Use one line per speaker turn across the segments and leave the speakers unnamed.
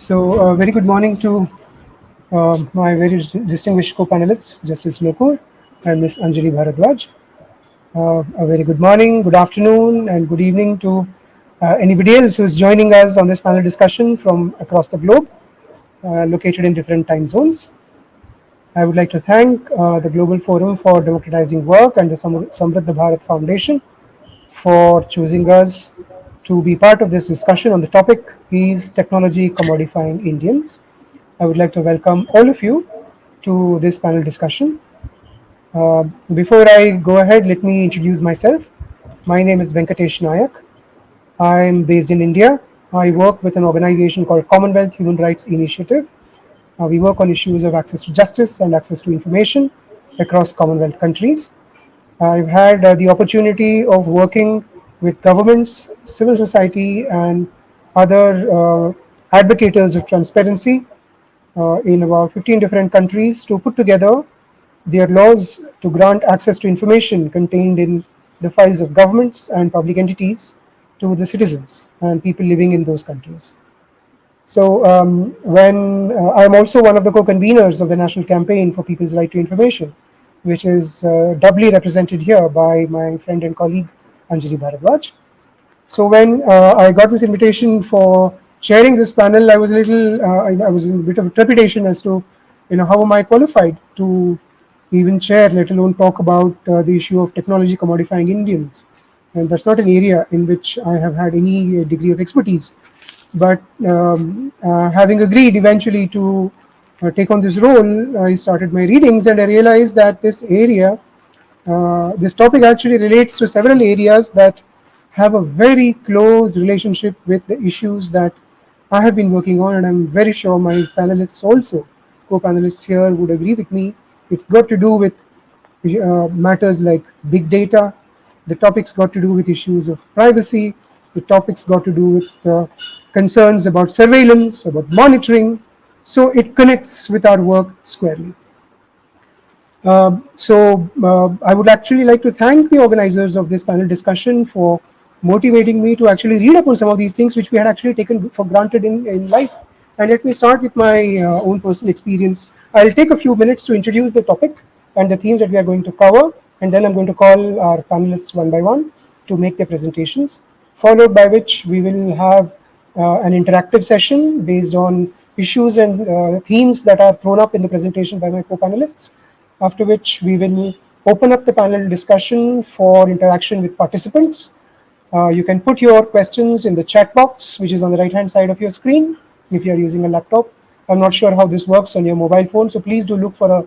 Very good morning to my very distinguished co-panelists, Justice Lokur and Ms. Anjali Bharadwaj. A very good morning, good afternoon, and good evening to anybody else who is joining us on this panel discussion from across the globe, located in different time zones. I would like to thank the Global Forum for Democratizing Work and the Samriddha Bharat Foundation for choosing us to be part of this discussion on the topic is technology commodifying Indians. I would like to welcome all of you to this panel discussion. Before I go ahead, let me introduce myself. My name is Venkatesh Nayak. I'm based in India. I work with an organization called Commonwealth Human Rights Initiative. We work on issues of access to justice and access to information across Commonwealth countries. I've had the opportunity of working with governments, civil society, and other advocates of transparency in about 15 different countries to put together their laws to grant access to information contained in the files of governments and public entities to the citizens and people living in those countries. When I'm also one of the co-conveners of the National Campaign for People's Right to Information, which is doubly represented here by my friend and colleague Anjali Bharadwaj. So when I got this invitation for chairing this panel, I was a little, I was in a bit of trepidation as to, how am I qualified to even chair, let alone talk about the issue of technology commodifying Indians. And that's not an area in which I have had any degree of expertise. But having agreed eventually to take on this role, I started my readings and I realized that this area, this topic actually relates to several areas that have a very close relationship with the issues that I have been working on, and I'm very sure my panelists also, co-panelists here, would agree with me. It's got to do with matters like big data. The topics got to do with issues of privacy. The topics got to do with concerns about surveillance, about monitoring. So it connects with our work squarely. I would actually like to thank the organizers of this panel discussion for motivating me to actually read up on some of these things which we had actually taken for granted in life. And let me start with my own personal experience. I'll take a few minutes to introduce the topic and the themes that we are going to cover, and then I'm going to call our panelists one by one to make their presentations, followed by which we will have an interactive session based on issues and themes that are thrown up in the presentation by my co-panelists, after which we will open up the panel discussion for interaction with participants. You can put your questions in the chat box, which is on the right-hand side of your screen if you are using a laptop. I'm not sure how this works on your mobile phone, so please do look for a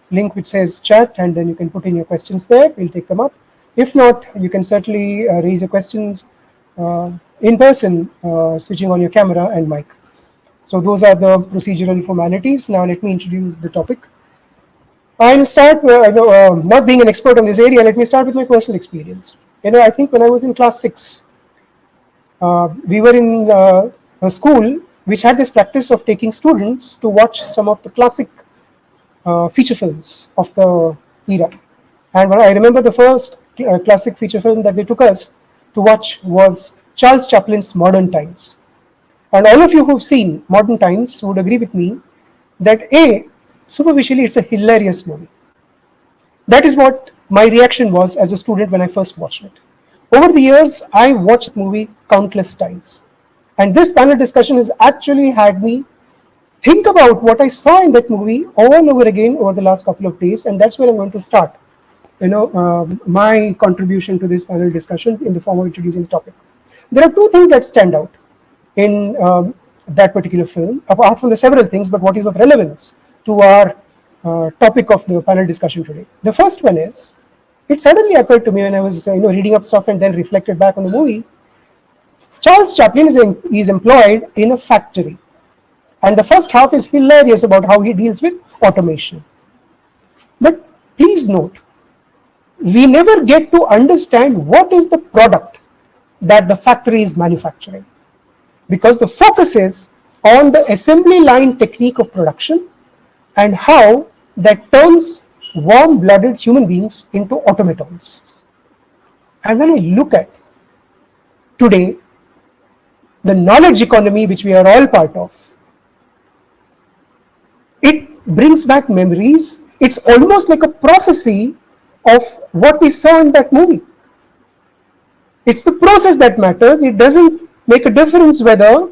link which says chat, and then you can put in your questions there. We'll take them up. If not, you can certainly raise your questions in person, switching on your camera and mic. So those are the procedural formalities. Now let me introduce the topic. I'll start, not being an expert on this area, let me start with my personal experience. I think when I was in class 6, we were in a school which had this practice of taking students to watch some of the classic feature films of the era. And when I remember the first classic feature film that they took us to watch was Charles Chaplin's Modern Times. And all of you who've seen Modern Times would agree with me that superficially it's a hilarious movie. That is what my reaction was as a student when I first watched it. Over the years, I watched the movie countless times. And this panel discussion has actually had me think about what I saw in that movie all over again over the last couple of days. And that's where I'm going to start, my contribution to this panel discussion in the form of introducing the topic. There are two things that stand out in that particular film, apart from the several things, but what is of relevance to our topic of the panel discussion today. The first one is, it suddenly occurred to me when I was reading up stuff and then reflected back on the movie. Charles Chaplin is employed in a factory, and the first half is hilarious about how he deals with automation. But please note, we never get to understand what is the product that the factory is manufacturing, because the focus is on the assembly line technique of production and how that turns warm-blooded human beings into automatons. And when I look at today, the knowledge economy which we are all part of, It brings back memories. It's almost like a prophecy of what we saw in that movie. It's the process that matters. It doesn't make a difference whether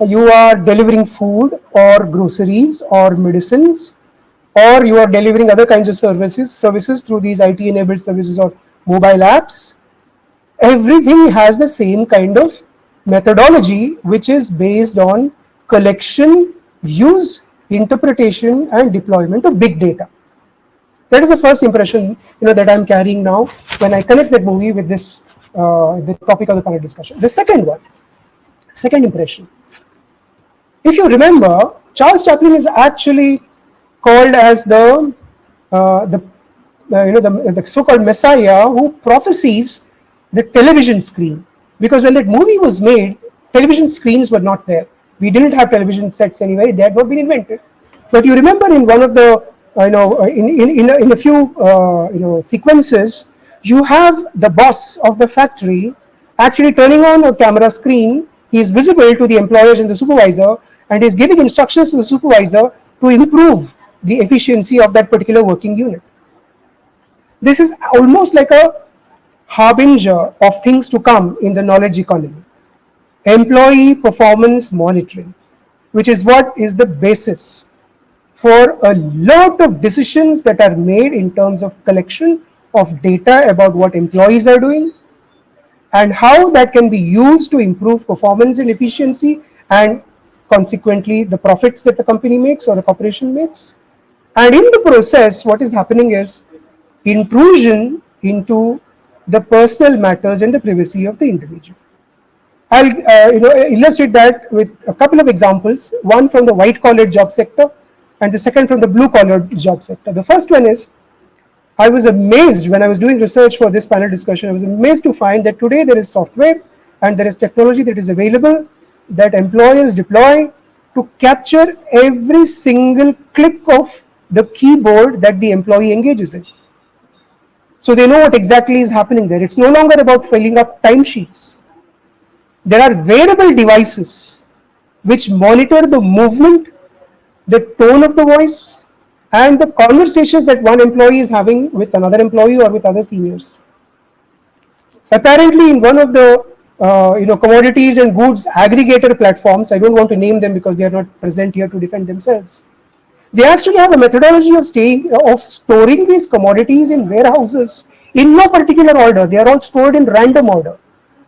you are delivering food or groceries or medicines, or you are delivering other kinds of services through these IT enabled services or mobile apps. Everything has the same kind of methodology, which is based on collection, use, interpretation, and deployment of big data. That is the first impression that I'm carrying now when I connect that movie with this the topic of the panel discussion. The second impression. If you remember, Charles Chaplin is actually called as the so-called messiah who prophesies the television screen, because when that movie was made, television screens were not there. We didn't have television sets anyway; they had not been invented. But you remember in one of the in a few sequences, you have the boss of the factory actually turning on a camera screen. He is visible to the employers and the supervisor, and is giving instructions to the supervisor to improve the efficiency of that particular working unit. This is almost like a harbinger of things to come in the knowledge economy. Employee performance monitoring, which is what is the basis for a lot of decisions that are made in terms of collection of data about what employees are doing and how that can be used to improve performance and efficiency, and consequently the profits that the company makes or the corporation makes. And in the process, what is happening is intrusion into the personal matters and the privacy of the individual. I'll illustrate that with a couple of examples, one from the white collar job sector and the second from the blue collar job sector. The first one is, I was amazed when I was doing research for this panel discussion. I was amazed to find that today there is software and there is technology that is available that employers deploy to capture every single click of the keyboard that the employee engages in. So they know what exactly is happening there. It's no longer about filling up timesheets. There are wearable devices which monitor the movement, the tone of the voice, and the conversations that one employee is having with another employee or with other seniors. Apparently, in one of the commodities and goods aggregator platforms, I don't want to name them because they are not present here to defend themselves. They actually have a methodology of storing these commodities in warehouses in no particular order. They are all stored in random order.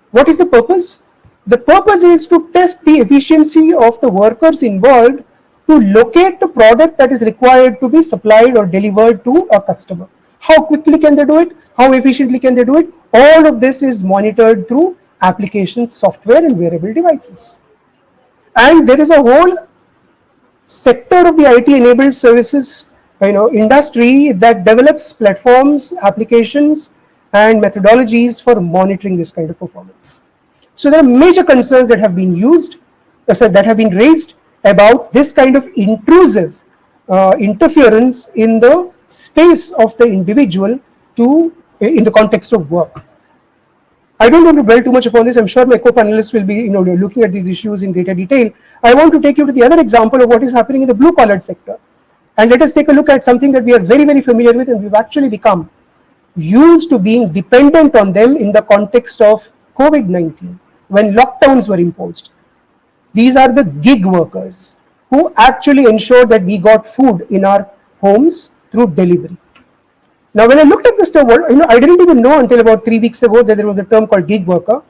What is the purpose? The purpose is to test the efficiency of the workers involved to locate the product that is required to be supplied or delivered to a customer. How quickly can they do it? How efficiently can they do it? All of this is monitored through applications, software, and wearable devices. And there is a whole sector of the IT-enabled services industry that develops platforms, applications, and methodologies for monitoring this kind of performance. So there are major concerns that have been raised about this kind of intrusive interference in the space of the individual in the context of work. I don't want to dwell too much upon this. I'm sure my co-panelists will be looking at these issues in greater detail. I want to take you to the other example of what is happening in the blue-collar sector. And let us take a look at something that we are very, very familiar with, and we've actually become used to being dependent on them in the context of COVID-19, when lockdowns were imposed. These are the gig workers who actually ensured that we got food in our homes through delivery. Now, when I looked at this term, I didn't even know until about 3 weeks ago that there was a term called gig worker.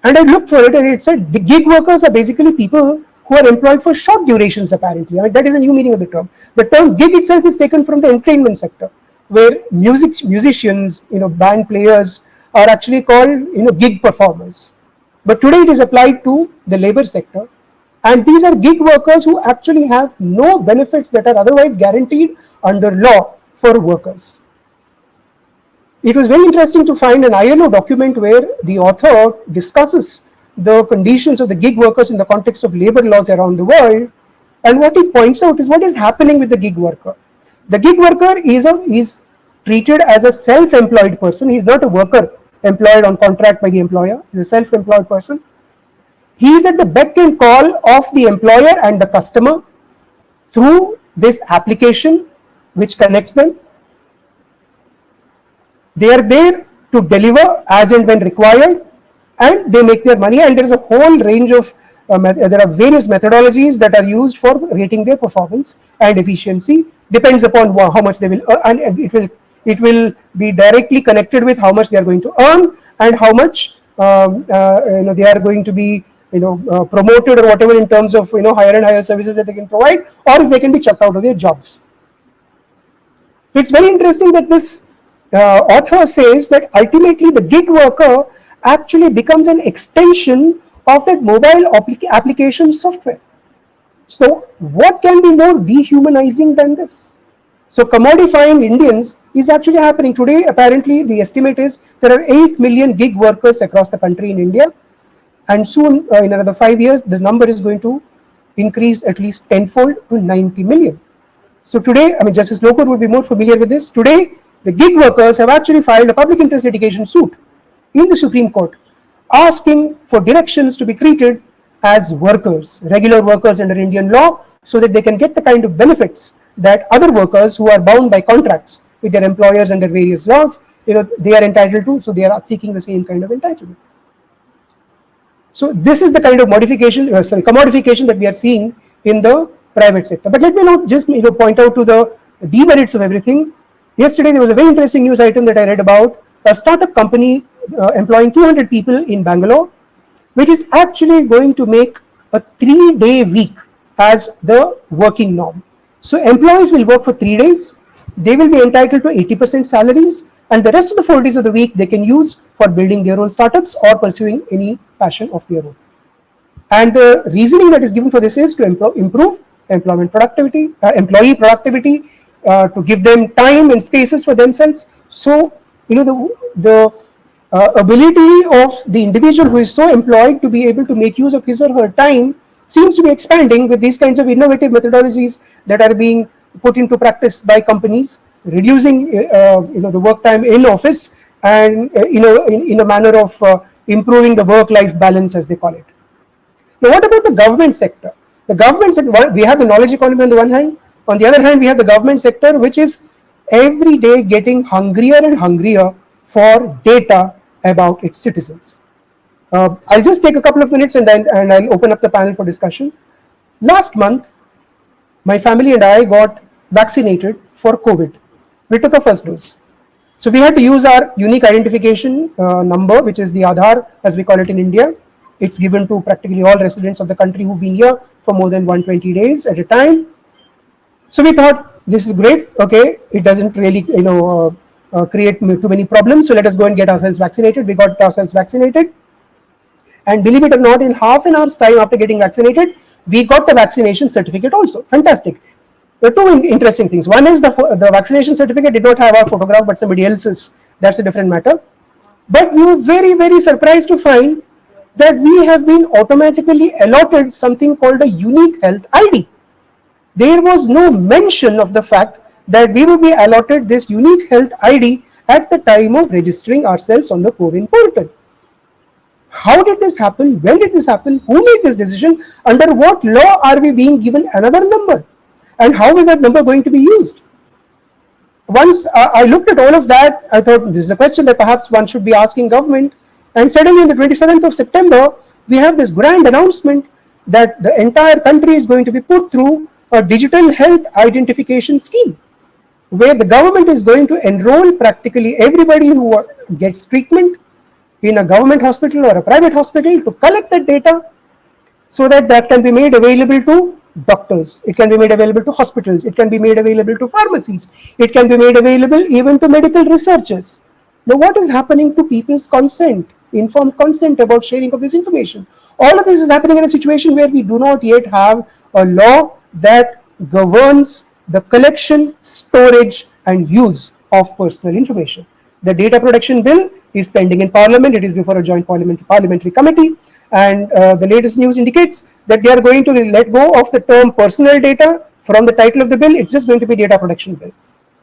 And I looked for it, and it said the gig workers are basically people who are employed for short durations, apparently. I mean, that is a new meaning of the term. The term gig itself is taken from the entertainment sector, where musicians, band players are actually called, gig performers. But today it is applied to the labor sector. And these are gig workers who actually have no benefits that are otherwise guaranteed under law for workers. It was very interesting to find an ILO document where the author discusses the conditions of the gig workers in the context of labor laws around the world. And what he points out is what is happening with the gig worker. The gig worker is treated as a self-employed person. He is not a worker employed on contract by the employer. He is a self-employed person. He is at the beck and call of the employer and the customer. through this application which connects them. They are there to deliver as and when required, and they make their money. And there is a whole range of there are various methodologies that are used for rating their performance and efficiency. Depends upon how much they will earn, and it will be directly connected with how much they are going to earn and how much they are going to be promoted or whatever in terms of higher and higher services that they can provide, or if they can be chucked out of their jobs. It's very interesting that this author says that ultimately the gig worker actually becomes an extension of that mobile application software. So what can be more dehumanizing than this? So commodifying Indians is actually happening today. Apparently, the estimate is there are 8 million gig workers across the country in India, and soon in another 5 years, the number is going to increase at least tenfold to 90 million. So today, Justice Lokur would be more familiar with this. Today, the gig workers have actually filed a public interest litigation suit in the Supreme Court, asking for directions to be treated as workers, regular workers under Indian law, so that they can get the kind of benefits that other workers who are bound by contracts with their employers under various laws, they are entitled to. So they are seeking the same kind of entitlement. So this is the kind of commodification that we are seeing in the private sector. But let me not just point out to the demerits of everything. Yesterday there was a very interesting news item that I read about a startup company employing 200 people in Bangalore, which is actually going to make a 3-day week as the working norm. So employees will work for 3 days. They will be entitled to 80% salaries, and the rest of the 4 days of the week they can use for building their own startups or pursuing any passion of their own. And the reasoning that is given for this is to improve employee productivity, to give them time and spaces for themselves. So the ability of the individual who is so employed to be able to make use of his or her time seems to be expanding with these kinds of innovative methodologies that are being put into practice by companies, reducing the work time in office, and in a manner of improving the work-life balance, as they call it. Now, what about the government sector? The government sector, we have the knowledge economy on the one hand. On the other hand, we have the government sector, which is every day getting hungrier and hungrier for data about its citizens. I'll just take a couple of minutes and I'll open up the panel for discussion. Last month, my family and I got vaccinated for COVID. We took our first dose. So we had to use our unique identification number, which is the Aadhaar, as we call it in India. It's given to practically all residents of the country who've been here for more than 120 days at a time. So we thought, this is great. Okay, it doesn't really create too many problems. So let us go and get ourselves vaccinated. We got ourselves vaccinated. And believe it or not, in half an hour's time after getting vaccinated, we got the vaccination certificate also. Fantastic. There are two interesting things. One is the vaccination certificate did not have our photograph, but somebody else's. That's a different matter. But we were very, very surprised to find that we have been automatically allotted something called a unique health ID. There was no mention of the fact that we will be allotted this unique health ID at the time of registering ourselves on the CoWIN portal. How did this happen? When did this happen? Who made this decision? Under what law are we being given another number? And how is that number going to be used? Once I looked at all of that, I thought this is a question that perhaps one should be asking government. And suddenly on the 27th of September, we have this grand announcement that the entire country is going to be put through a digital health identification scheme, where the government is going to enroll practically everybody who gets treatment in a government hospital or a private hospital to collect that data, so that can be made available to doctors, it can be made available to hospitals, it can be made available to pharmacies, it can be made available even to medical researchers. Now, what is happening to people's consent, informed consent about sharing of this information? All of this is happening in a situation where we do not yet have a law that governs the collection, storage, and use of personal information. The data protection bill is pending in Parliament. It is before a joint parliamentary committee, and the latest news indicates that they are going to let go of the term personal data from the title of the bill. It's just going to be data protection bill.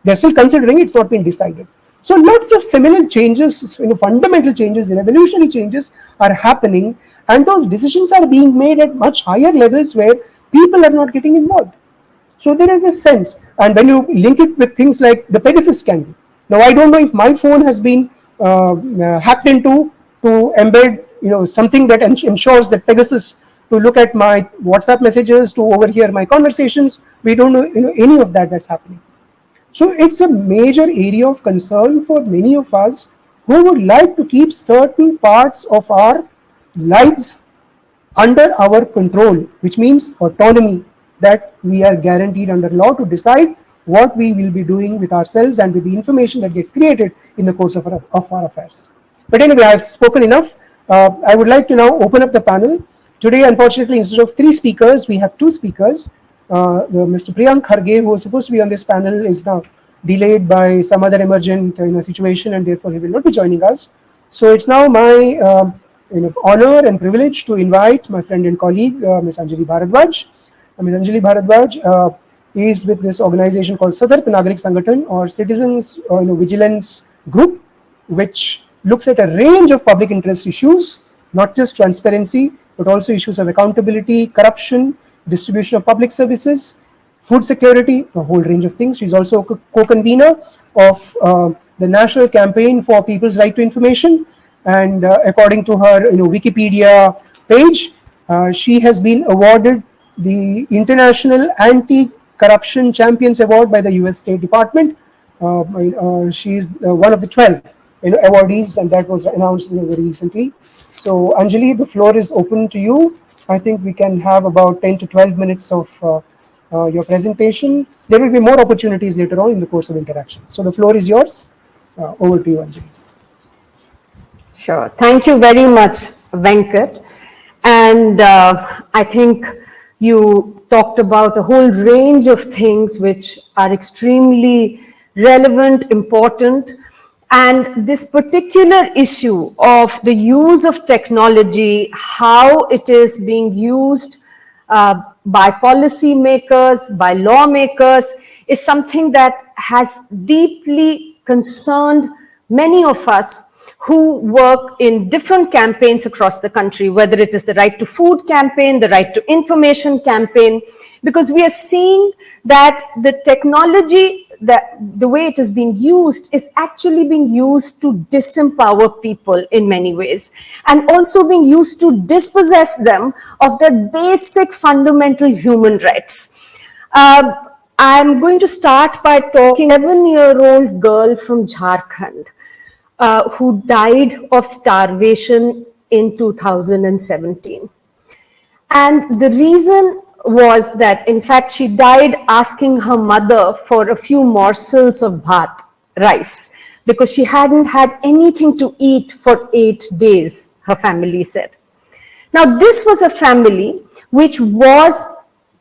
They're still considering, it's not been decided. So lots of similar changes, fundamental changes, revolutionary changes are happening, and those decisions are being made at much higher levels where people are not getting involved. So there is this sense, and when you link it with things like the Pegasus scandal. Now I don't know if my phone has been hacked into to embed, something that ensures that Pegasus to look at my WhatsApp messages, to overhear my conversations. We don't know, any of that that's happening. So it's a major area of concern for many of us who would like to keep certain parts of our lives under our control, which means autonomy, that we are guaranteed under law to decide what we will be doing with ourselves and with the information that gets created in the course of our affairs. But anyway, I've spoken enough. I would like to now open up the panel. Today, unfortunately, instead of 3 speakers, we have 2 speakers. Mr. Priyank Kharge, who was supposed to be on this panel, is now delayed by some other emergent situation, and therefore he will not be joining us. So it's now my honor and privilege to invite my friend and colleague, Ms. Anjali Bharadwaj. Ms. Anjali Bharadwaj is with this organization called Satark Nagarik Sangathan, or Citizens Vigilance Group, which looks at a range of public interest issues, not just transparency, but also issues of accountability, corruption, distribution of public services, food security, a whole range of things. She's also a co-convener of the National Campaign for People's Right to Information, and according to her Wikipedia page, she has been awarded the International Anti-Corruption Champions Award by the US State Department. She's one of the 12 awardees, and that was announced very recently. So Anjali, the floor is open to you. I think we can have about 10 to 12 minutes of your presentation. There will be more opportunities later on in the course of interaction. So the floor is yours. Over to you, Anjali.
Sure. Thank you very much, Venkat. And I think you talked about a whole range of things which are extremely relevant, important. And this particular issue of the use of technology, how it is being used by policymakers, by lawmakers, is something that has deeply concerned many of us who work in different campaigns across the country, whether it is the Right to Food campaign, the Right to Information campaign, because we are seeing that the technology, the way it is being used, is actually being used to disempower people in many ways, and also being used to dispossess them of their basic fundamental human rights. I'm going to start by talking about an 11-year-old girl from Jharkhand who died of starvation in 2017. And the reason was that, in fact, she died asking her mother for a few morsels of bhat, rice, because she hadn't had anything to eat for 8 days, her family said. Now, this was a family which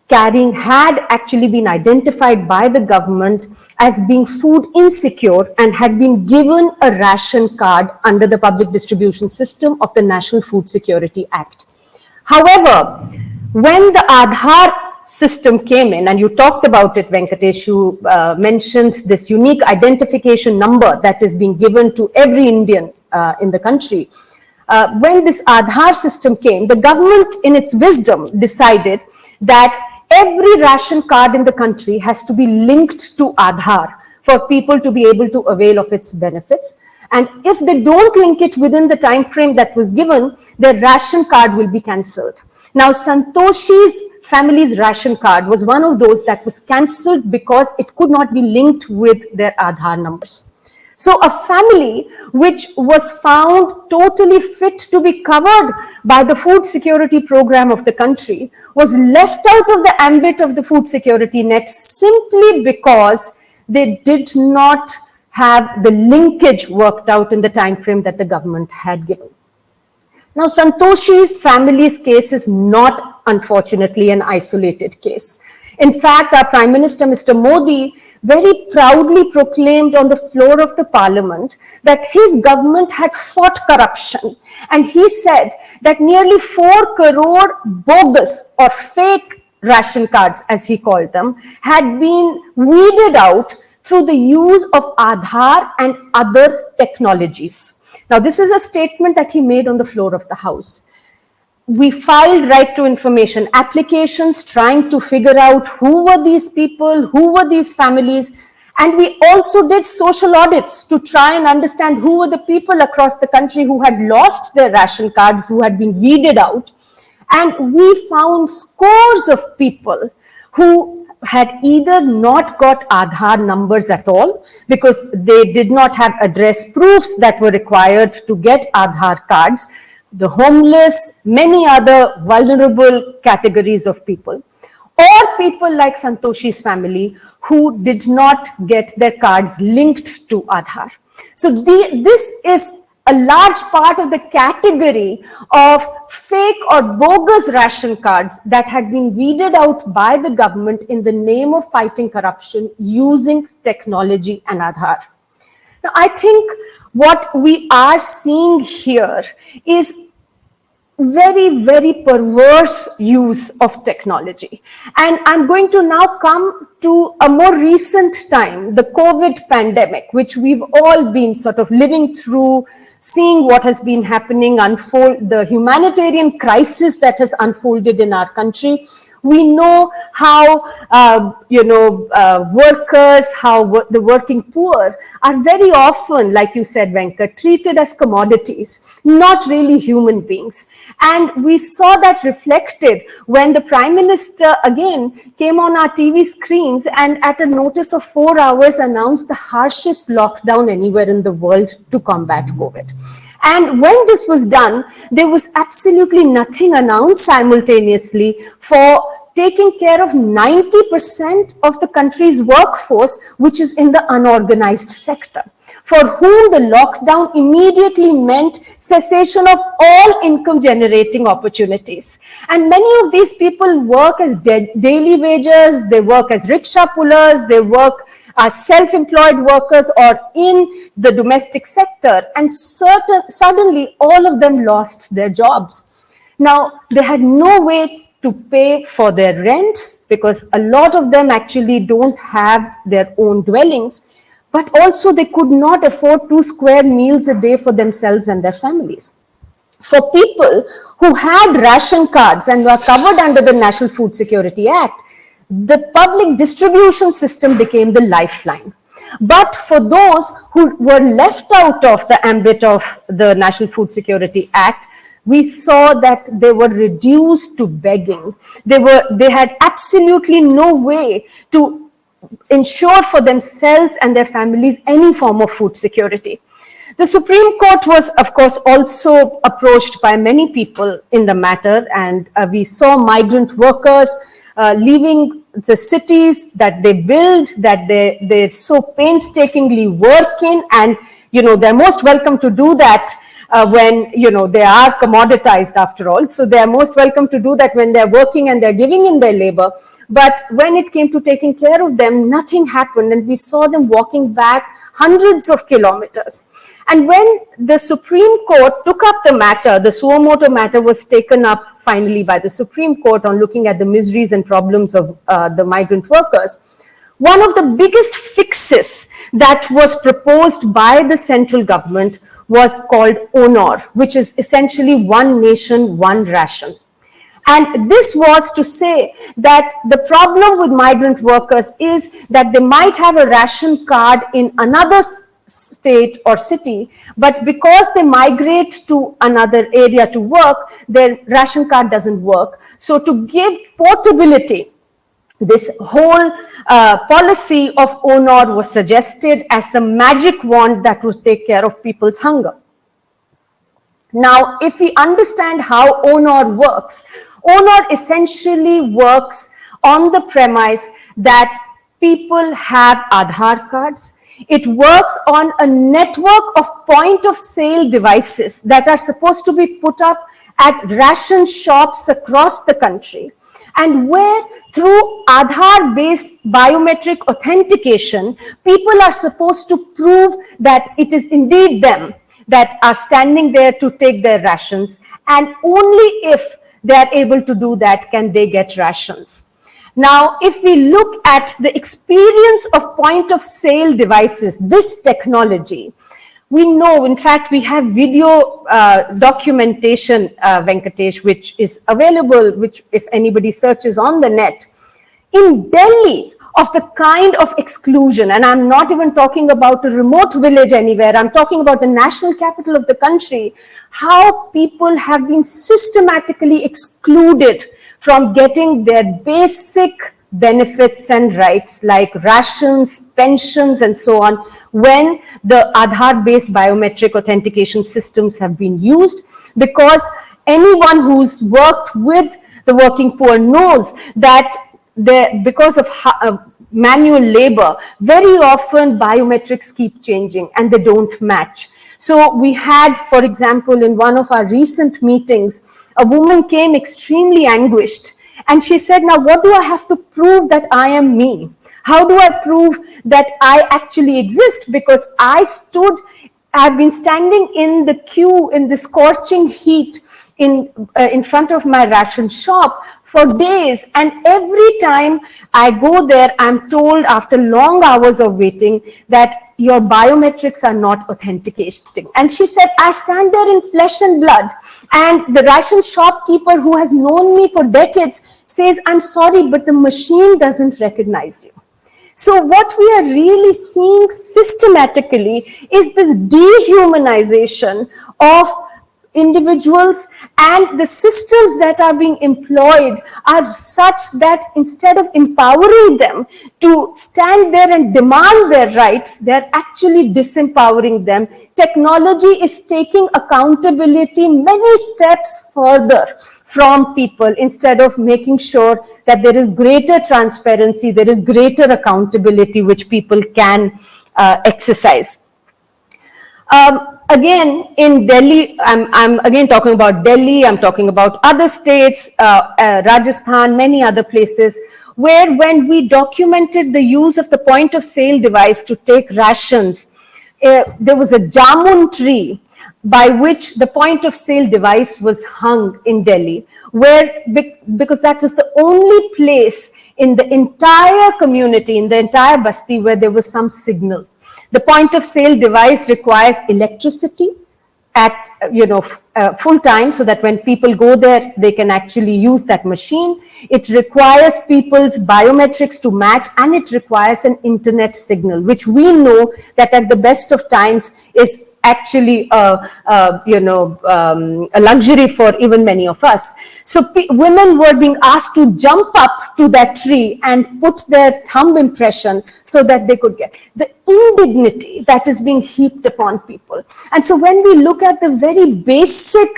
had actually been identified by the government as being food insecure and had been given a ration card under the public distribution system of the National Food Security Act. However, when the Aadhaar system came in, and you talked about it, Venkatesh, you mentioned this unique identification number that is being given to every Indian in the country. When this Aadhaar system came, the government, in its wisdom, decided that every ration card in the country has to be linked to Aadhaar for people to be able to avail of its benefits. And if they don't link it within the time frame that was given, their ration card will be cancelled. Now, Santoshi's family's ration card was one of those that was cancelled because it could not be linked with their Aadhaar numbers. So a family which was found totally fit to be covered by the food security program of the country was left out of the ambit of the food security net simply because they did not have the linkage worked out in the time frame that the government had given. Now, Santoshi's family's case is not, unfortunately, an isolated case. In fact, our Prime Minister, Mr. Modi, very proudly proclaimed on the floor of the parliament that his government had fought corruption. And he said that nearly 4 crore bogus or fake ration cards, as he called them, had been weeded out through the use of Aadhaar and other technologies. Now, this is a statement that he made on the floor of the House. we filed right to information applications trying to figure out who were these people, who were these families. And we also did social audits to try and understand who were the people across the country who had lost their ration cards, who had been weeded out. And we found scores of people who had either not got Aadhaar numbers at all because they did not have address proofs that were required to get Aadhaar cards, the homeless, many other vulnerable categories of people, or people like Santoshi's family who did not get their cards linked to Aadhaar. So this is a large part of the category of fake or bogus ration cards that had been weeded out by the government in the name of fighting corruption using technology and Aadhaar. Now, I think what we are seeing here is very, very perverse use of technology. And I'm going to now come to a more recent time, the COVID pandemic, which we've all been sort of living through, seeing what has been happening unfold, the humanitarian crisis that has unfolded in our country. We know how, workers, how the working poor are very often, like you said, Venkat, treated as commodities, not really human beings. And we saw that reflected when the Prime Minister, again, came on our TV screens and at a notice of 4 hours announced the harshest lockdown anywhere in the world to combat COVID. And when this was done, there was absolutely nothing announced simultaneously for taking care of 90% of the country's workforce, which is in the unorganized sector, for whom the lockdown immediately meant cessation of all income generating opportunities. And many of these people work as daily wagers, they work as rickshaw pullers, they work as self-employed workers or in the domestic sector, and suddenly all of them lost their jobs. Now, they had no way to pay for their rents because a lot of them actually don't have their own dwellings, but also they could not afford 2 square meals a day for themselves and their families. For people who had ration cards and were covered under the National Food Security Act, the public distribution system became the lifeline. But for those who were left out of the ambit of the National Food Security Act, we saw that they were reduced to begging. They had absolutely no way to ensure for themselves and their families any form of food security. The Supreme Court was, of course, also approached by many people in the matter, and we saw migrant workers leaving the cities that they build, that they so painstakingly work in, and they're most welcome to do that when they are commoditized after all. So they are most welcome to do that when they're working and they're giving in their labor. But when it came to taking care of them, nothing happened, and we saw them walking back hundreds of kilometers. And when the Supreme Court took up the matter, the suo motu matter was taken up finally by the Supreme Court on looking at the miseries and problems of the migrant workers. One of the biggest fixes that was proposed by the central government was called ONOR, which is essentially one nation, one ration. And this was to say that the problem with migrant workers is that they might have a ration card in another state or city, but because they migrate to another area to work, their ration card doesn't work. So to give portability, this whole policy of ONOR was suggested as the magic wand that would take care of people's hunger. Now, if we understand how ONOR works, ONOR essentially works on the premise that people have Aadhaar cards. It works on a network of point-of-sale devices that are supposed to be put up at ration shops across the country, and where through Aadhaar-based biometric authentication, people are supposed to prove that it is indeed them that are standing there to take their rations, and only if they are able to do that can they get rations. Now, if we look at the experience of point-of-sale devices, this technology, We know, in fact, we have video documentation, Venkatesh, which is available, which if anybody searches on the net, in Delhi, of the kind of exclusion, and I'm not even talking about a remote village anywhere, I'm talking about the national capital of the country, how people have been systematically excluded from getting their basic benefits and rights like rations, pensions, and so on, when the Aadhaar-based biometric authentication systems have been used, because anyone who's worked with the working poor knows that because of manual labor, very often biometrics keep changing and they don't match. So we had, for example, in one of our recent meetings, a woman came extremely anguished and she said, now what do I have to prove that I am me? How do I prove that I actually exist? Because I've been standing in the queue in the scorching heat in front of my ration shop for days, and every time I go there, I'm told after long hours of waiting that your biometrics are not authenticating. And she said, I stand there in flesh and blood, and the ration shopkeeper who has known me for decades says, I'm sorry, but the machine doesn't recognize you. So what we are really seeing systematically is this dehumanization of individuals, and the systems that are being employed are such that instead of empowering them to stand there and demand their rights, they're actually disempowering them. Technology is taking accountability many steps further from people instead of making sure that there is greater transparency, there is greater accountability which people can exercise. Again, in Delhi, I'm again talking about Delhi, I'm talking about other states, Rajasthan, many other places, where when we documented the use of the point of sale device to take rations, there was a jamun tree by which the point of sale device was hung in Delhi, where, because that was the only place in the entire community, in the entire Basti, where there was some signal. The point of sale device requires electricity at full time, so that when people go there, they can actually use that machine. It requires people's biometrics to match, and it requires an internet signal, which we know that at the best of times is actually a luxury for even many of us. So women were being asked to jump up to that tree and put their thumb impression so that they could get the indignity that is being heaped upon people. And so when we look at the very basic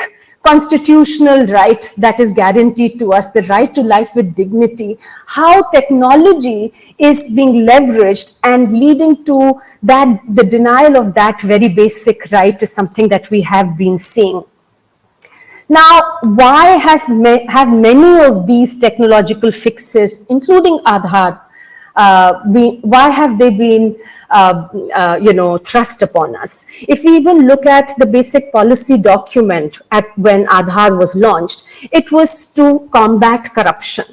constitutional right that is guaranteed to us, the right to life with dignity, how technology is being leveraged and leading to that, the denial of that very basic right is something that we have been seeing. Now, why have many of these technological fixes, including Aadhaar, why have they been thrust upon us? If we even look at the basic policy document when Aadhaar was launched, it was to combat corruption.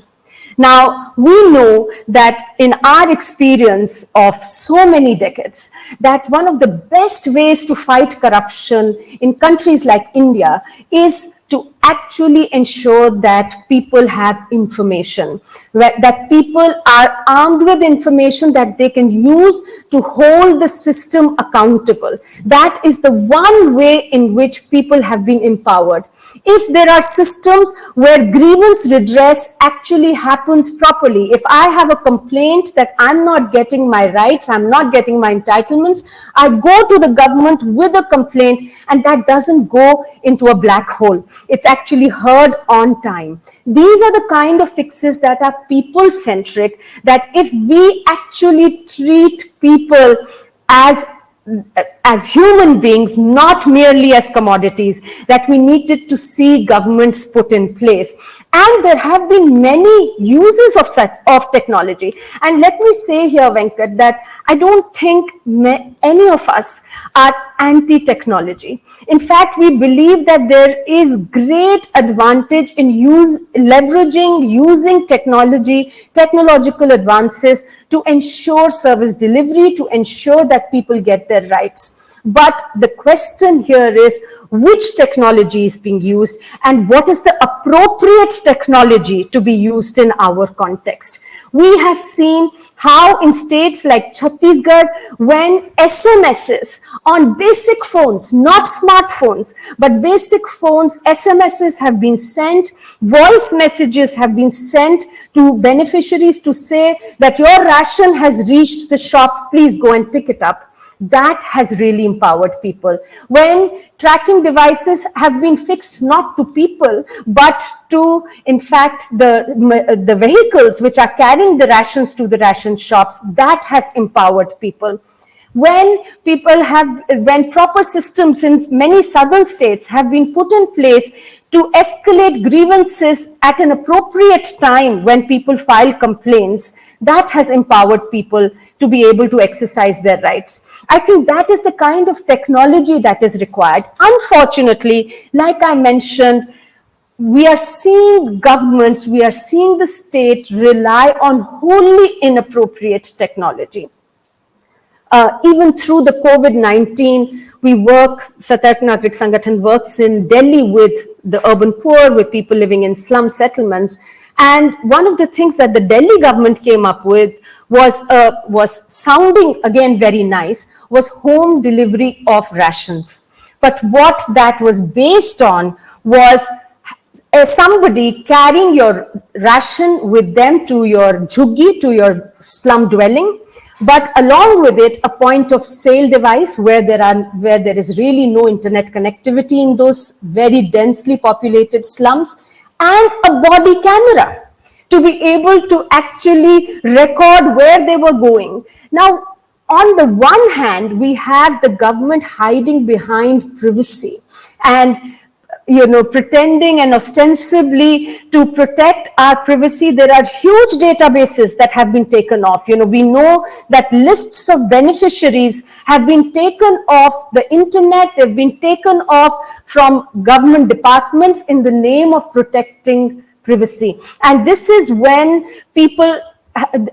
Now, we know that in our experience of so many decades, that one of the best ways to fight corruption in countries like India is to actually ensure that people have information, that people are armed with information that they can use to hold the system accountable. That is the one way in which people have been empowered. If there are systems where grievance redress actually happens properly, if I have a complaint that I'm not getting my rights, I'm not getting my entitlements, I go to the government with a complaint, and that doesn't go into a black hole. It's actually heard on time. These are the kind of fixes that are people-centric, that if we actually treat people as human beings, not merely as commodities, that we needed to see governments put in place. And there have been many uses of technology. And let me say here, Venkat, that I don't think any of us are anti-technology. In fact, we believe that there is great advantage in leveraging, using technological advances to ensure service delivery, to ensure that people get their rights. But the question here is which technology is being used and what is the appropriate technology to be used in our context. We have seen how in states like Chhattisgarh, when SMSs on basic phones, not smartphones, but basic phones, SMSs have been sent, voice messages have been sent to beneficiaries to say that your ration has reached the shop, please go and pick it up. That has really empowered people. When tracking devices have been fixed not to people, but to, in fact, the vehicles which are carrying the rations to the ration shops, that has empowered people. When proper systems in many southern states have been put in place to escalate grievances at an appropriate time when people file complaints, that has empowered people to be able to exercise their rights. I think that is the kind of technology that is required. Unfortunately, like I mentioned, we are seeing governments, we are seeing the state rely on wholly inappropriate technology. Even through the COVID-19, we work, Satyarth Nagrik Sangathan works in Delhi with the urban poor, with people living in slum settlements. And one of the things that the Delhi government came up with was sounding again very nice, was home delivery of rations. But what that was based on was somebody carrying your ration with them to your jhuggi, to your slum dwelling, but along with it, a point of sale device where there is really no internet connectivity in those very densely populated slums, and a body camera to be able to actually record where they were going. Now, on the one hand, we have the government hiding behind privacy and pretending and ostensibly to protect our privacy. There are huge databases that have been taken off. We know that lists of beneficiaries have been taken off the internet. They've been taken off from government departments in the name of protecting privacy. And this is when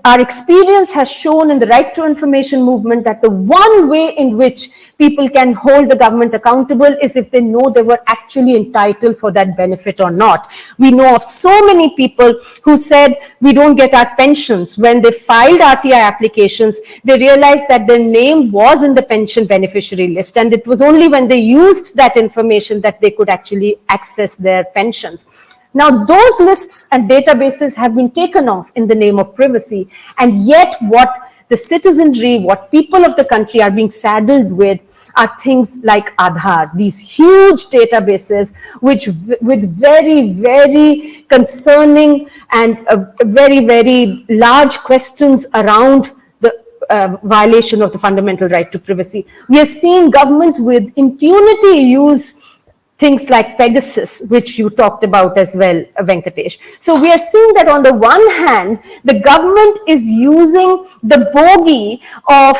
our experience has shown in the right to information movement that the one way in which people can hold the government accountable is if they know they were actually entitled for that benefit or not. We know of so many people who said we don't get our pensions. When they filed RTI applications, they realized that their name was in the pension beneficiary list, and it was only when they used that information that they could actually access their pensions. Now, those lists and databases have been taken off in the name of privacy, and yet what the citizenry, what people of the country are being saddled with are things like Aadhaar, these huge databases which with very, very concerning and very, very large questions around the violation of the fundamental right to privacy. We are seeing governments with impunity use things like Pegasus, which you talked about as well, Venkatesh. So we are seeing that on the one hand, the government is using the bogey of,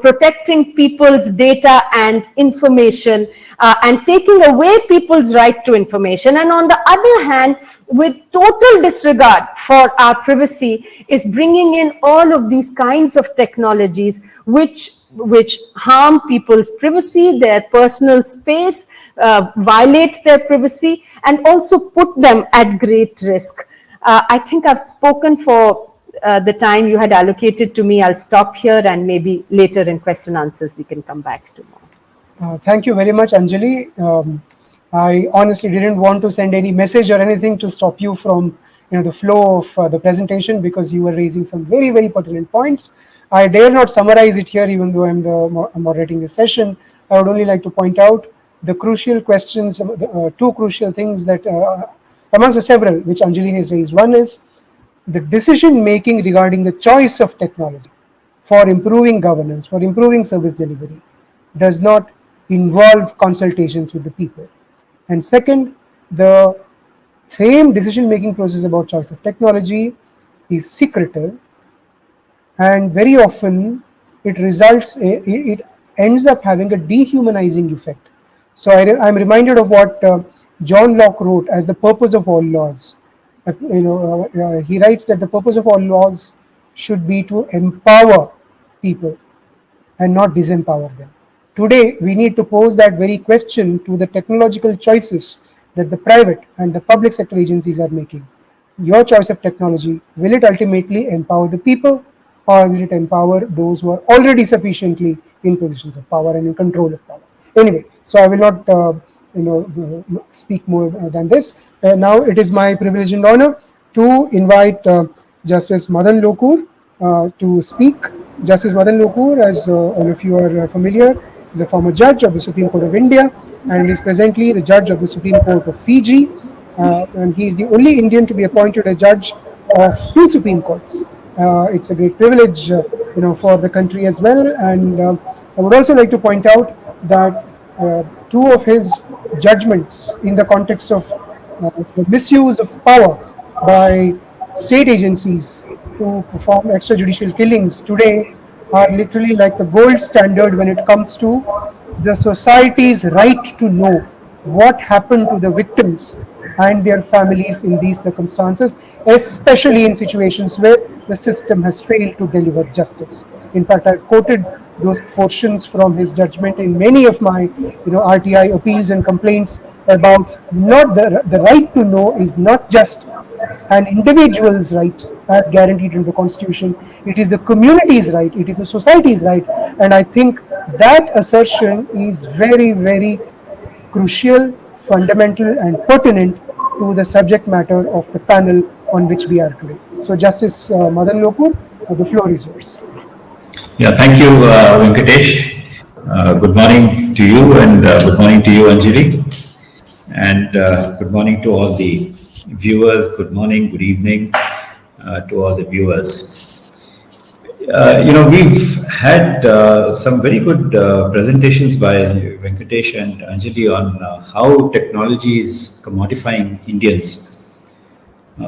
protecting people's data and information and taking away people's right to information. And on the other hand, with total disregard for our privacy, is bringing in all of these kinds of technologies which harm people's privacy, their personal space, violate their privacy, and also put them at great risk. I think I've spoken for the time you had allocated to me. I'll stop here, and maybe later in question answers we can come back to more.
Thank you very much, Anjali. I honestly didn't want to send any message or anything to stop you from the flow of the presentation, because you were raising some very, very pertinent points. I dare not summarize it here, even though I'm moderating this session. I would only like to point out the crucial questions, two crucial things that amongst the several which Anjali has raised. One is the decision making regarding the choice of technology for improving governance, for improving service delivery, does not involve consultations with the people. And second, the same decision making process about choice of technology is secretive, and very often it ends up having a dehumanizing effect. So I'm reminded of what John Locke wrote as the purpose of all laws. He writes that the purpose of all laws should be to empower people and not disempower them, Today, we need to pose that very question to the technological choices that the private and the public sector agencies are making. Your choice of technology, will it ultimately empower the people, or will it empower those who are already sufficiently in positions of power and in control of power? Anyway, so I will not speak more than this. Now it is my privilege and honor to invite Justice Madan Lokur to speak. Justice Madan Lokur, as all of you are familiar, is a former judge of the Supreme Court of India and is presently the judge of the Supreme Court of Fiji. And he is the only Indian to be appointed a judge of two Supreme Courts. It's a great privilege, for the country as well. And I would also like to point out that two of his judgments in the context of the misuse of power by state agencies to perform extrajudicial killings today are literally like the gold standard when it comes to the society's right to know what happened to the victims and their families in these circumstances, especially in situations where the system has failed to deliver justice. In fact, I've quoted those portions from his judgment in many of my RTI appeals and complaints about not the right to know is not just an individual's right as guaranteed in the Constitution. It is the community's right, it is the society's right. And I think that assertion is very, very crucial, fundamental, and pertinent to the subject matter of the panel on which we are today. So, Justice Madan Lokur, the floor is yours.
Yeah, thank you, Venkatesh. Good morning to you, and good morning to you, Anjali. And good morning to all the viewers. Good morning, good evening to all the viewers. We've had some very good presentations by Venkatesh and Anjali on how technology is commodifying Indians.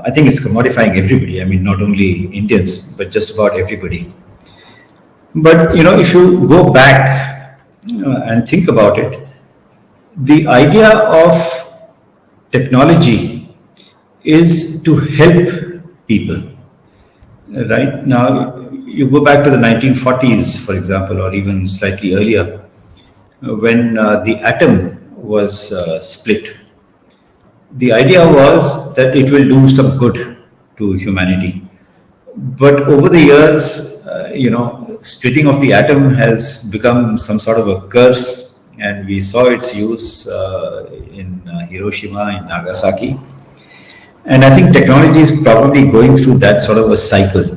I think it's commodifying everybody. I mean, not only Indians, but just about everybody. But, if you go back and think about it, the idea of technology is to help people. Right now, you go back to the 1940s, for example, or even slightly earlier, when the atom was split. The idea was that it will do some good to humanity. But over the years, splitting of the atom has become some sort of a curse, and we saw its use in Hiroshima and Nagasaki. And I think technology is probably going through that sort of a cycle,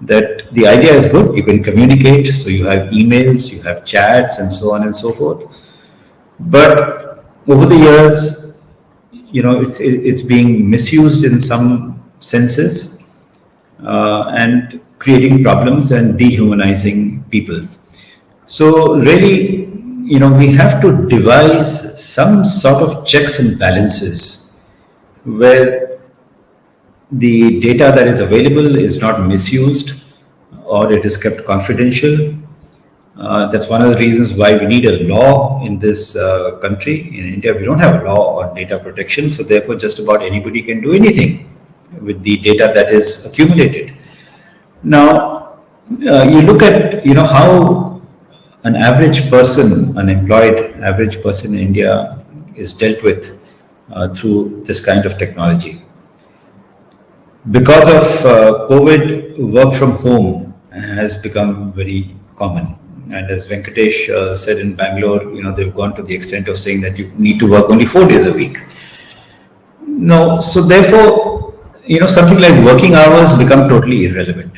that the idea is good, you can communicate, so you have emails, you have chats, and so on and so forth. But over the years, it's being misused in some senses and creating problems and dehumanizing people. So really, we have to devise some sort of checks and balances where the data that is available is not misused or it is kept confidential. That's one of the reasons why we need a law in this country. In India, we don't have a law on data protection, so therefore just about anybody can do anything with the data that is accumulated. Now, you look at, how an average person, an employed average person in India is dealt with through this kind of technology. Because of COVID, work from home has become very common. And as Venkatesh said in Bangalore, they've gone to the extent of saying that you need to work only 4 days a week. No, so therefore, something like working hours become totally irrelevant.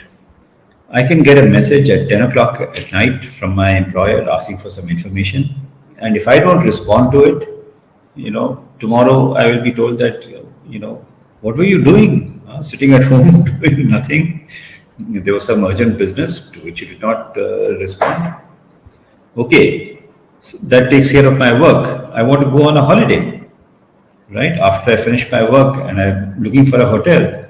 I can get a message at 10 o'clock at night from my employer asking for some information. And if I don't respond to it, tomorrow I will be told that, what were you doing? Sitting at home doing nothing. There was some urgent business to which you did not respond. Okay, so that takes care of my work. I want to go on a holiday, right? After I finish my work and I'm looking for a hotel,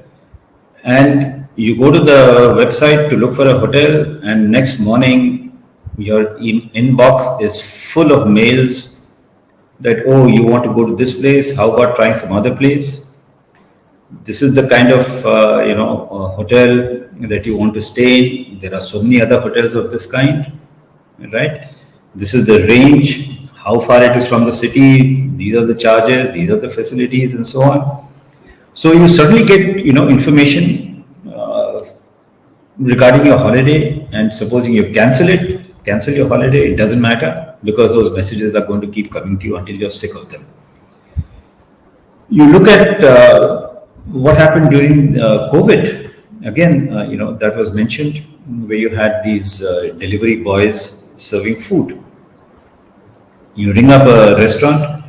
and you go to the website to look for a hotel, and next morning your inbox is full of mails that, oh, you want to go to this place, how about trying some other place? This is the kind of hotel that you want to stay in. There are so many other hotels of this kind, right? This is the range, how far it is from the city, these are the charges, these are the facilities, and so on. So you suddenly get, information regarding your holiday, and supposing you cancel your holiday, it doesn't matter because those messages are going to keep coming to you until you're sick of them. You look at what happened during COVID. Again, that was mentioned, where you had these delivery boys serving food. You ring up a restaurant,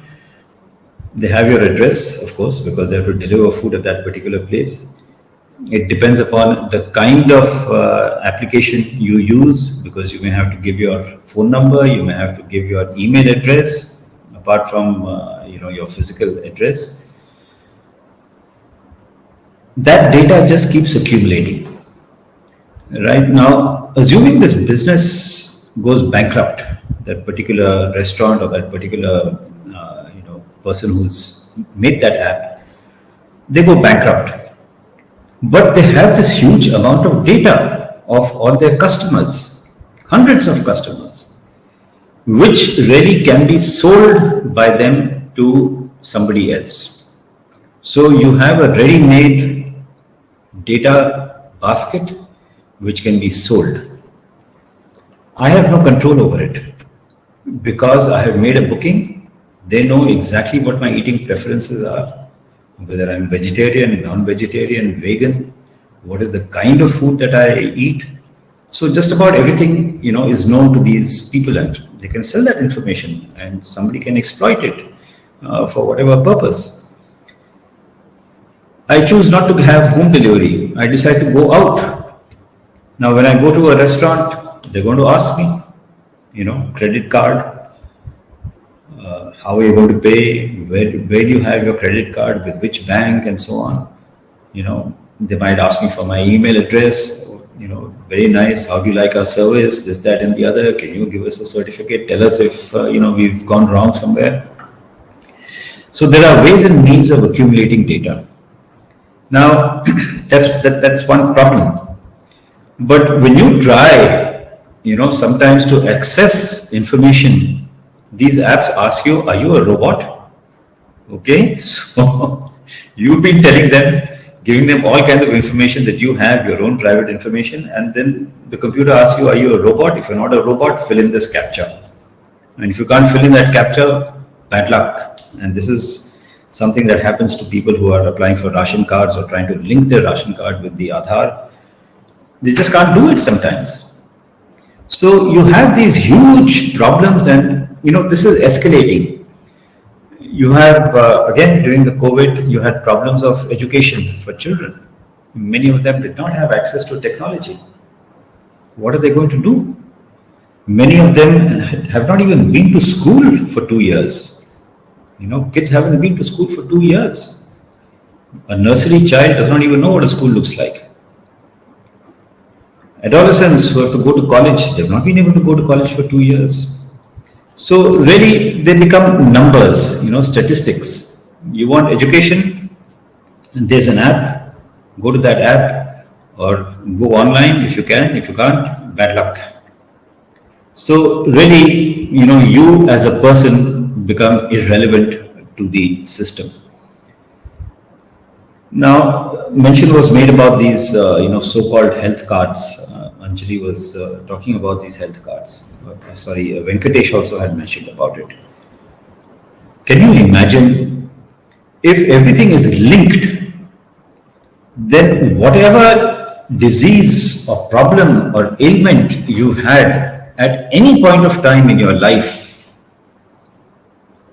they have your address, of course, because they have to deliver food at that particular place. It depends upon the kind of application you use, because you may have to give your phone number, you may have to give your email address, apart from your physical address. That data just keeps accumulating. Right now, assuming this business goes bankrupt, that particular restaurant or that particular person who's made that app, they go bankrupt. But they have this huge amount of data of all their customers, hundreds of customers, which really can be sold by them to somebody else. So you have a ready-made data basket which can be sold. I have no control over it because I have made a booking. They know exactly what my eating preferences are, whether I'm vegetarian, non-vegetarian, vegan, what is the kind of food that I eat. So just about everything, is known to these people, and they can sell that information and somebody can exploit it for whatever purpose. I choose not to have home delivery. I decide to go out. Now, when I go to a restaurant, they're going to ask me, credit card, how are you going to pay, where do you have your credit card, with which bank, and so on. They might ask me for my email address, very nice, how do you like our service, this, that, and the other, can you give us a certificate, tell us if, we've gone wrong somewhere. So there are ways and means of accumulating data. Now, that's one problem. But when you try, sometimes to access information, these apps ask you, are you a robot? Okay, so you've been telling them, giving them all kinds of information that you have, your own private information, and then the computer asks you, are you a robot? If you're not a robot, fill in this CAPTCHA. And if you can't fill in that CAPTCHA, bad luck. And this is something that happens to people who are applying for ration cards or trying to link their ration card with the Aadhaar. They just can't do it sometimes. So you have these huge problems, and this is escalating. You have, again, during the COVID, you had problems of education for children. Many of them did not have access to technology. What are they going to do? Many of them have not even been to school for 2 years. Kids haven't been to school for 2 years. A nursery child does not even know what a school looks like. Adolescents who have to go to college, they've not been able to go to college for 2 years. So really, they become numbers, statistics. You want education, there's an app, go to that app or go online if you can. If you can't, bad luck. So really, you as a person become irrelevant to the system. Now, mention was made about these, so-called health cards. Anjali was talking about these health cards. Venkatesh also had mentioned about it. Can you imagine if everything is linked, then whatever disease or problem or ailment you had at any point of time in your life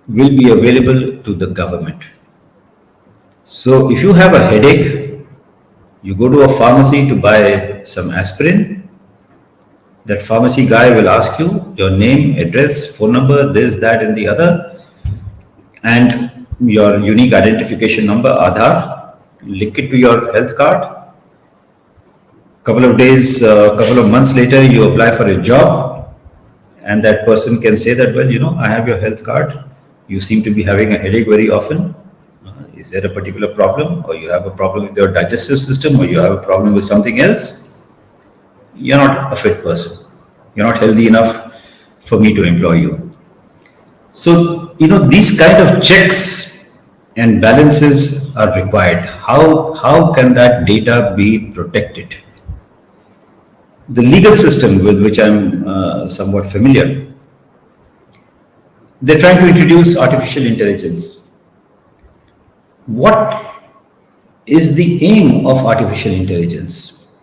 will be available to the government. So if you have a headache, you go to a pharmacy to buy some aspirin. That pharmacy guy will ask you your name, address, phone number, this, that, and the other, and your unique identification number, Aadhaar, link it to your health card. Couple of days, couple of months later, you apply for a job, and that person can say that, well, I have your health card. You seem to be having a headache very often. Is there a particular problem, or you have a problem with your digestive system, or you have a problem with something else? You're not a fit person. You're not healthy enough for me to employ you. So, these kind of checks and balances are required. How can that data be protected? The legal system with which I'm somewhat familiar, they're trying to introduce artificial intelligence. What is the aim of artificial intelligence?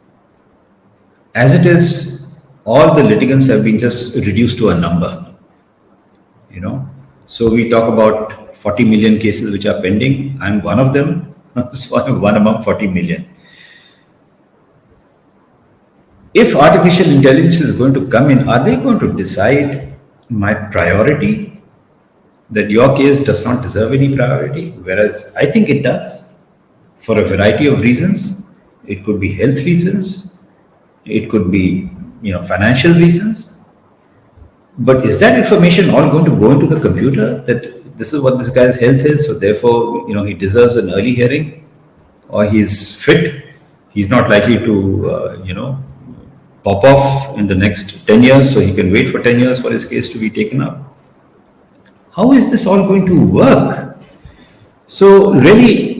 As it is, all the litigants have been just reduced to a number. So we talk about 40 million cases which are pending. I'm one of them. So I'm one among 40 million. If artificial intelligence is going to come in, are they going to decide my priority? That your case does not deserve any priority, whereas I think it does, for a variety of reasons. It could be health reasons, it could be financial reasons. But is that information all going to go into the computer, that this is what this guy's health is, so therefore he deserves an early hearing, or he's fit, he's not likely to pop off in the next 10 years, so he can wait for 10 years for his case to be taken up? How is this all going to work? So really,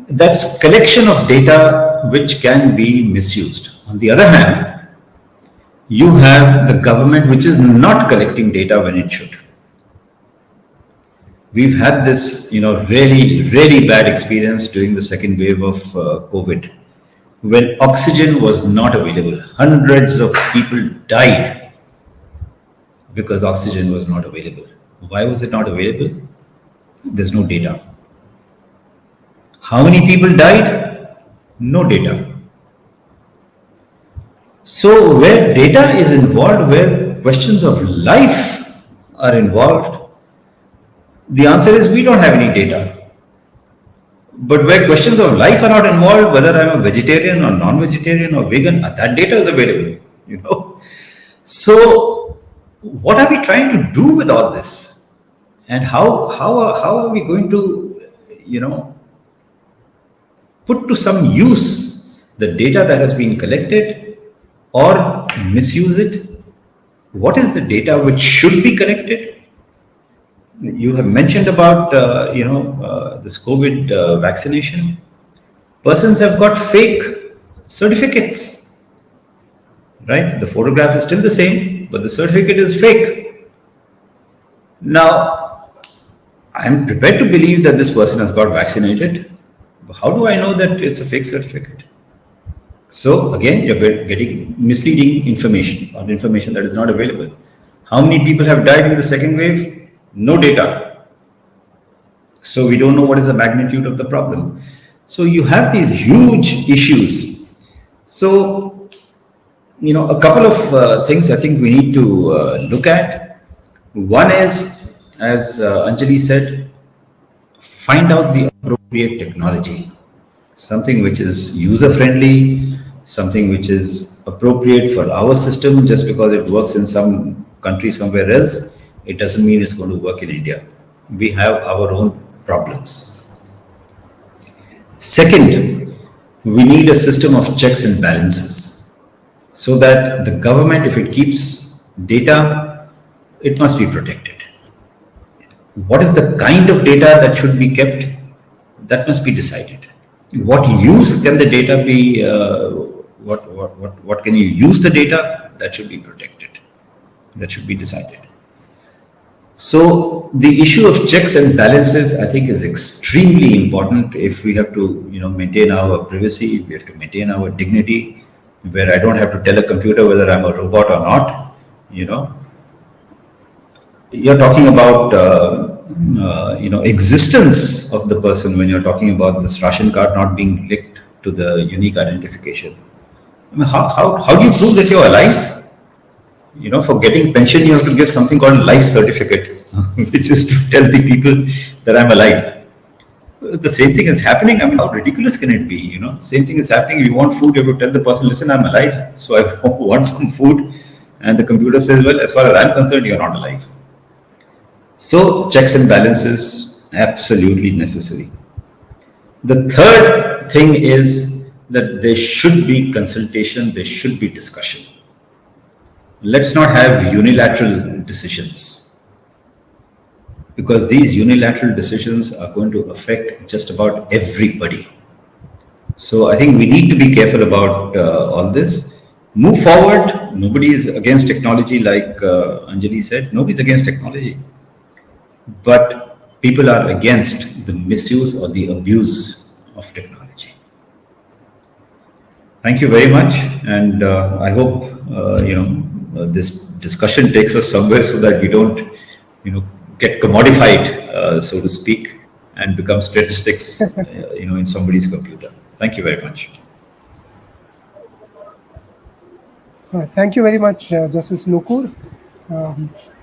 that's collection of data which can be misused. On the other hand, you have the government which is not collecting data when it should. We've had this, really, really bad experience during the second wave of COVID, when oxygen was not available. Hundreds of people died because oxygen was not available. Why was it not available? There's no data. How many people died? No data. So where data is involved, where questions of life are involved, the answer is we don't have any data. But where questions of life are not involved, whether I'm a vegetarian or non-vegetarian or vegan, that data is available, So what are we trying to do with all this? And how are we going to, put to some use the data that has been collected, or misuse it? What is the data which should be collected? You have mentioned about, this COVID vaccination. Persons have got fake certificates, right? The photograph is still the same, but the certificate is fake. Now, I'm prepared to believe that this person has got vaccinated. But how do I know that it's a fake certificate? So again, you're getting misleading information, or information that is not available. How many people have died in the second wave? No data. So we don't know what is the magnitude of the problem. So you have these huge issues. So, a couple of things I think we need to look at. One is, as Anjali said, find out the appropriate technology, something which is user-friendly, something which is appropriate for our system. Just because it works in some country somewhere else, it doesn't mean it's going to work in India. We have our own problems. Second, we need a system of checks and balances, so that the government, if it keeps data, it must be protected. What is the kind of data that should be kept? That must be decided. What use can the data be? What can you use the data? That should be protected. That should be decided. So the issue of checks and balances, I think, is extremely important if we have to, maintain our privacy. We have to maintain our dignity, where I don't have to tell a computer whether I'm a robot or not. You're talking about, existence of the person when you're talking about this ration card not being linked to the unique identification. I mean, how do you prove that you're alive? For getting pension, you have to give something called life certificate, which is to tell the people that I'm alive. The same thing is happening. I mean, how ridiculous can it be? Same thing is happening. If you want food, you have to tell the person, listen, I'm alive, so I want some food. And the computer says, well, as far as I'm concerned, you're not alive. So checks and balances, absolutely necessary. The third thing is that there should be consultation, there should be discussion. let's not have unilateral decisions, because these unilateral decisions are going to affect just about everybody. So I think we need to be careful about all this. Move forward. Nobody is against technology, like Anjali said. Nobody's against technology, but people are against the misuse or the abuse of technology. Thank you very much, and I hope this discussion takes us somewhere so that we don't, get commodified, so to speak, and become statistics, in somebody's computer. Thank you very much.
Thank you very much, Justice Lokur.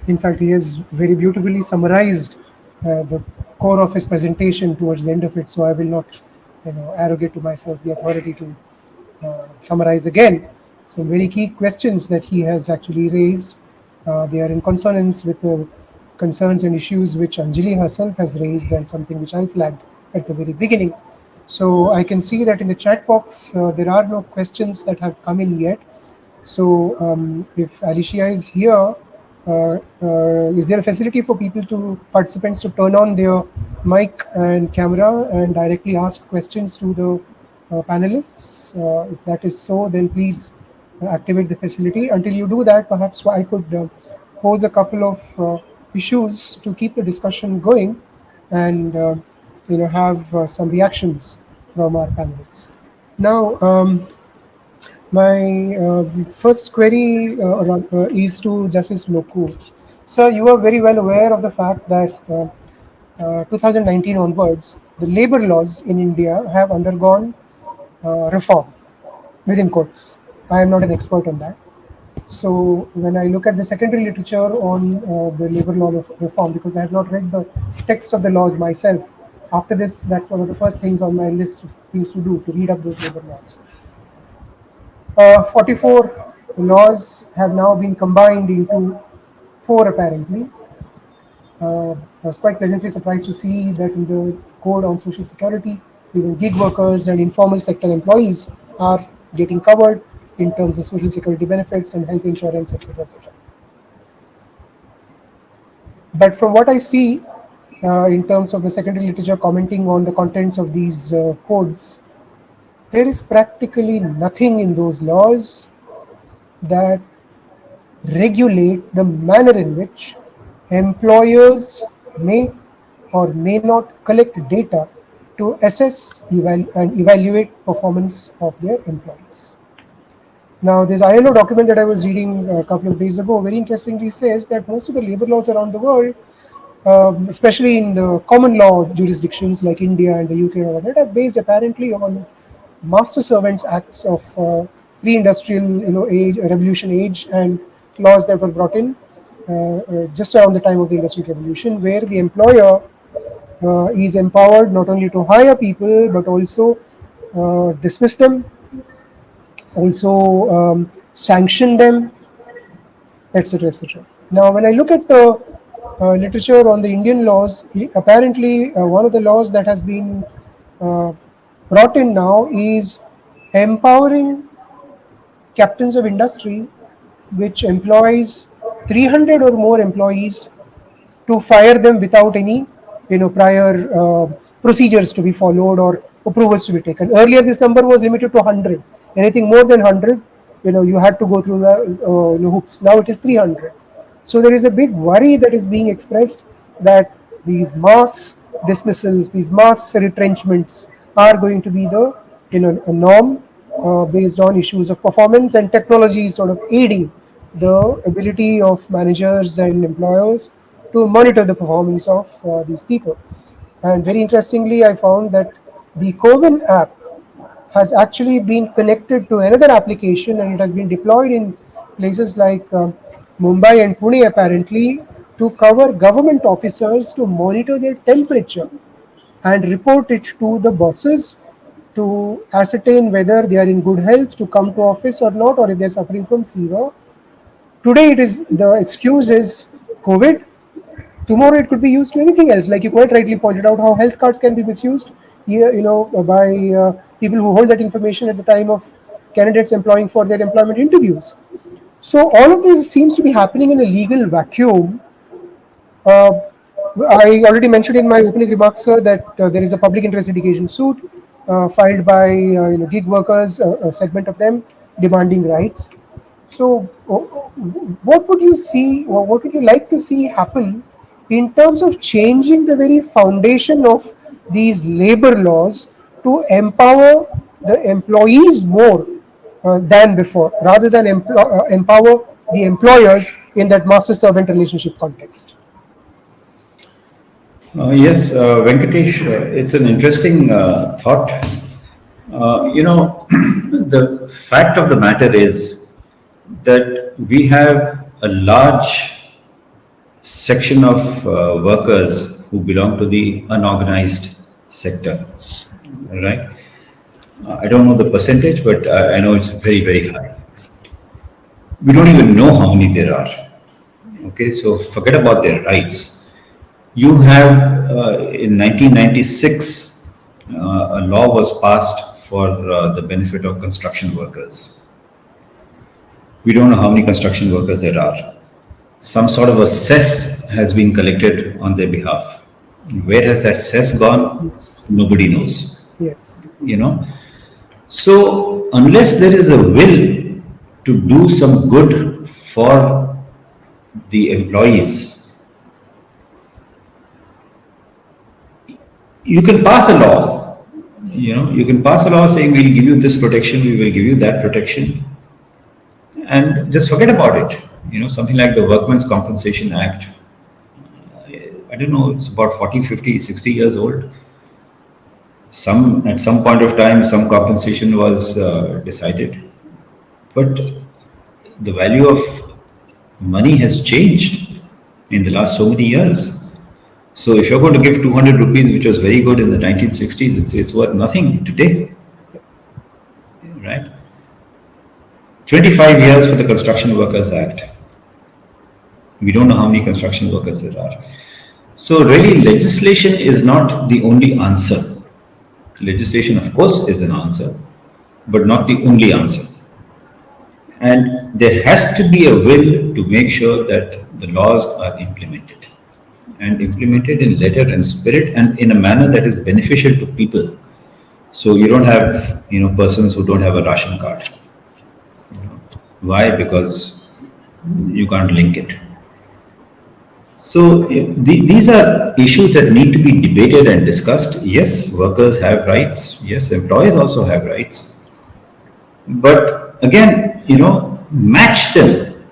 In fact, he has very beautifully summarized the core of his presentation towards the end of it. So I will not, arrogate to myself the authority to summarize again some very key questions that he has actually raised. They are in consonance with the concerns and issues which Anjali herself has raised, and something which I flagged at the very beginning. So I can see that in the chat box there are no questions that have come in yet. So if Alicia is here, is there a facility for participants to turn on their mic and camera and directly ask questions to the panelists? If that is so, then please activate the facility. Until you do that, perhaps I could pose a couple of issues to keep the discussion going, and have some reactions from our panelists. Now, my first query is to Justice Lokur. Sir, you are very well aware of the fact that 2019 onwards, the labor laws in India have undergone reform, within quotes. I am not an expert on that. So when I look at the secondary literature on the labor law reform, because I have not read the text of the laws myself, after this, that's one of the first things on my list of things to do, to read up those labor laws. 44 laws have now been combined into 4 apparently. I was quite pleasantly surprised to see that in the code on social security, even gig workers and informal sector employees are getting covered in terms of social security benefits and health insurance, etc., etc. But from what I see in terms of the secondary literature commenting on the contents of these codes, there is practically nothing in those laws that regulate the manner in which employers may or may not collect data to assess and evaluate performance of their employees. Now, this ILO document that I was reading a couple of days ago very interestingly says that most of the labor laws around the world, especially in the common law jurisdictions like India and the UK and all that, are based apparently on Master Servants Acts of pre-industrial, revolution age, and laws that were brought in just around the time of the Industrial Revolution, where the employer is empowered not only to hire people but also dismiss them, also sanction them, etc., etc. Now, when I look at the literature on the Indian laws, apparently one of the laws that has been brought in now is empowering captains of industry, which employs 300 or more employees, to fire them without any prior procedures to be followed or approvals to be taken. Earlier this number was limited to 100. Anything more than 100, you had to go through the hoops. Now it is 300. So there is a big worry that is being expressed that these mass dismissals, these mass retrenchments are going to be the a norm based on issues of performance, and technology sort of aiding the ability of managers and employers to monitor the performance of these people. And very interestingly, I found that the CoWIN app has actually been connected to another application, and it has been deployed in places like Mumbai and Pune apparently, to cover government officers to monitor their temperature and report it to the bosses to ascertain whether they are in good health to come to office or not, or if they're suffering from fever. Today, it is the excuse is COVID. Tomorrow, it could be used to anything else. Like you quite rightly pointed out, how health cards can be misused here, by people who hold that information at the time of candidates employing for their employment interviews. So all of this seems to be happening in a legal vacuum. Uh, I already mentioned in my opening remarks, sir, that there is a public interest litigation suit filed by gig workers, a segment of them, demanding rights. So, what would you see, or what would you like to see happen in terms of changing the very foundation of these labor laws to empower the employees more than before, rather than empower the employers in that master servant relationship context?
Yes, Venkatesh, it's an interesting thought. The fact of the matter is that we have a large section of workers who belong to the unorganized sector, right? I don't know the percentage, but I know it's very, very high. We don't even know how many there are. Okay, so forget about their rights. You have in 1996, a law was passed for the benefit of construction workers. We don't know how many construction workers there are. Some sort of a cess has been collected on their behalf. Where has that cess gone?
Yes.
Nobody knows.
Yes.
You know, so unless there is a will to do some good for the employees, you can pass a law. You can pass a law saying we'll give you this protection, we will give you that protection, and just forget about it. Something like the Workmen's Compensation Act. I don't know, it's about 40, 50, 60 years old. At some point of time, some compensation was decided, but the value of money has changed in the last so many years. So if you're going to give 200 rupees, which was very good in the 1960s, it's worth nothing today, right? 25 years for the Construction Workers Act. We don't know how many construction workers there are. So really, legislation is not the only answer. Legislation, of course, is an answer, but not the only answer. And there has to be a will to make sure that the laws are implemented, and implemented in letter and spirit and in a manner that is beneficial to people. So you don't have, persons who don't have a ration card. Why? Because you can't link it. So these are issues that need to be debated and discussed. Yes, workers have rights. Yes, employees also have rights. But again, match them.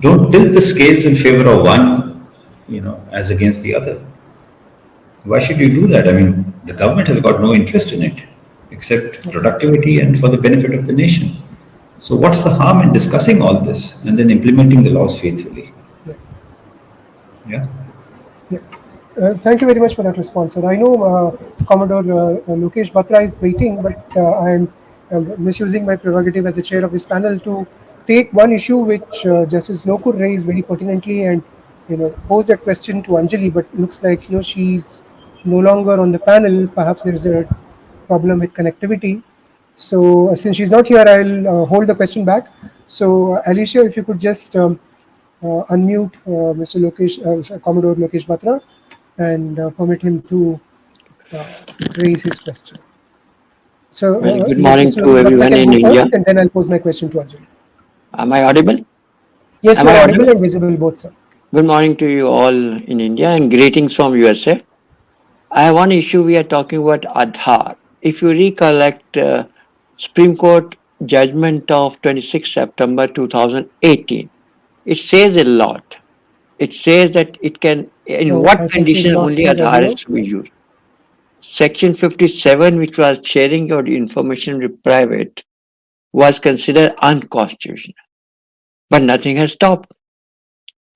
Don't tilt the scales in favor of one, as against the other. Why should you do that? I mean, the government has got no interest in it, except productivity and for the benefit of the nation. So what's the harm in discussing all this and then implementing the laws faithfully? Yeah.
Yeah. Thank you very much for that response, sir. I know Commodore Lokesh Batra is waiting, but I am misusing my prerogative as the chair of this panel to take one issue which Justice Lokur raised very pertinently and pose that question to Anjali, but looks like she's no longer on the panel. Perhaps there is a problem with connectivity. So since she's not here, I'll hold the question back. So Alicia, if you could just unmute Mr. Lokesh, Commodore Lokesh Batra, and permit him to raise his question. So,
Well, good morning to everyone in India.
And then I'll pose my question to Anjali.
Am I audible?
Yes, you're audible and visible both, sir.
Good morning to you all in India and greetings from USA. I have one issue. We are talking about Aadhaar. If you recollect, Supreme Court judgment of 26 September 2018, it says a lot. It says that it can, in what condition only Aadhaar is to be used. Section 57, which was sharing your information with private, was considered unconstitutional. But nothing has stopped.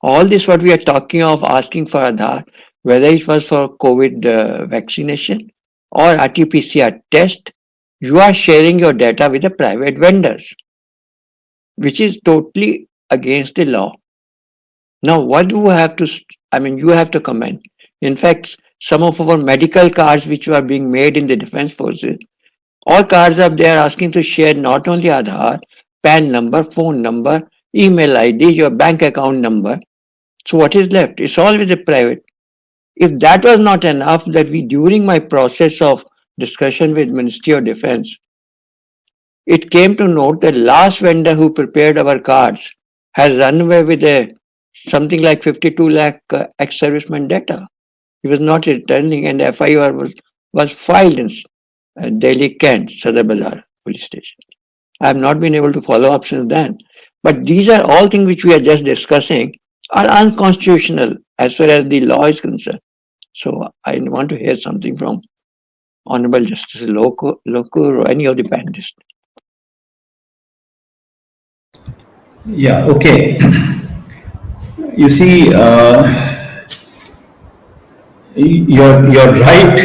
All this what we are talking of, asking for Aadhaar, whether it was for COVID vaccination or RT-PCR test, you are sharing your data with the private vendors, which is totally against the law. Now, what do you have to, you have to comment. In fact, some of our medical cards which are being made in the defense forces, all cards are there asking to share not only Aadhaar, PAN number, phone number, email ID, your bank account number. So what is left? It's always a private. If that was not enough, that we, during my process of discussion with Ministry of Defense, it came to note that last vendor who prepared our cards has run away with something like 52 lakh ex-serviceman data. He was not returning, and FIR was filed in Delhi Kent, Sadar Bazar police station. I have not been able to follow up since then. But these are all things which we are just discussing are unconstitutional as far as the law is concerned. So I want to hear something from Honorable Justice Lokur or any of the panelists.
Yeah, okay. You see, you're right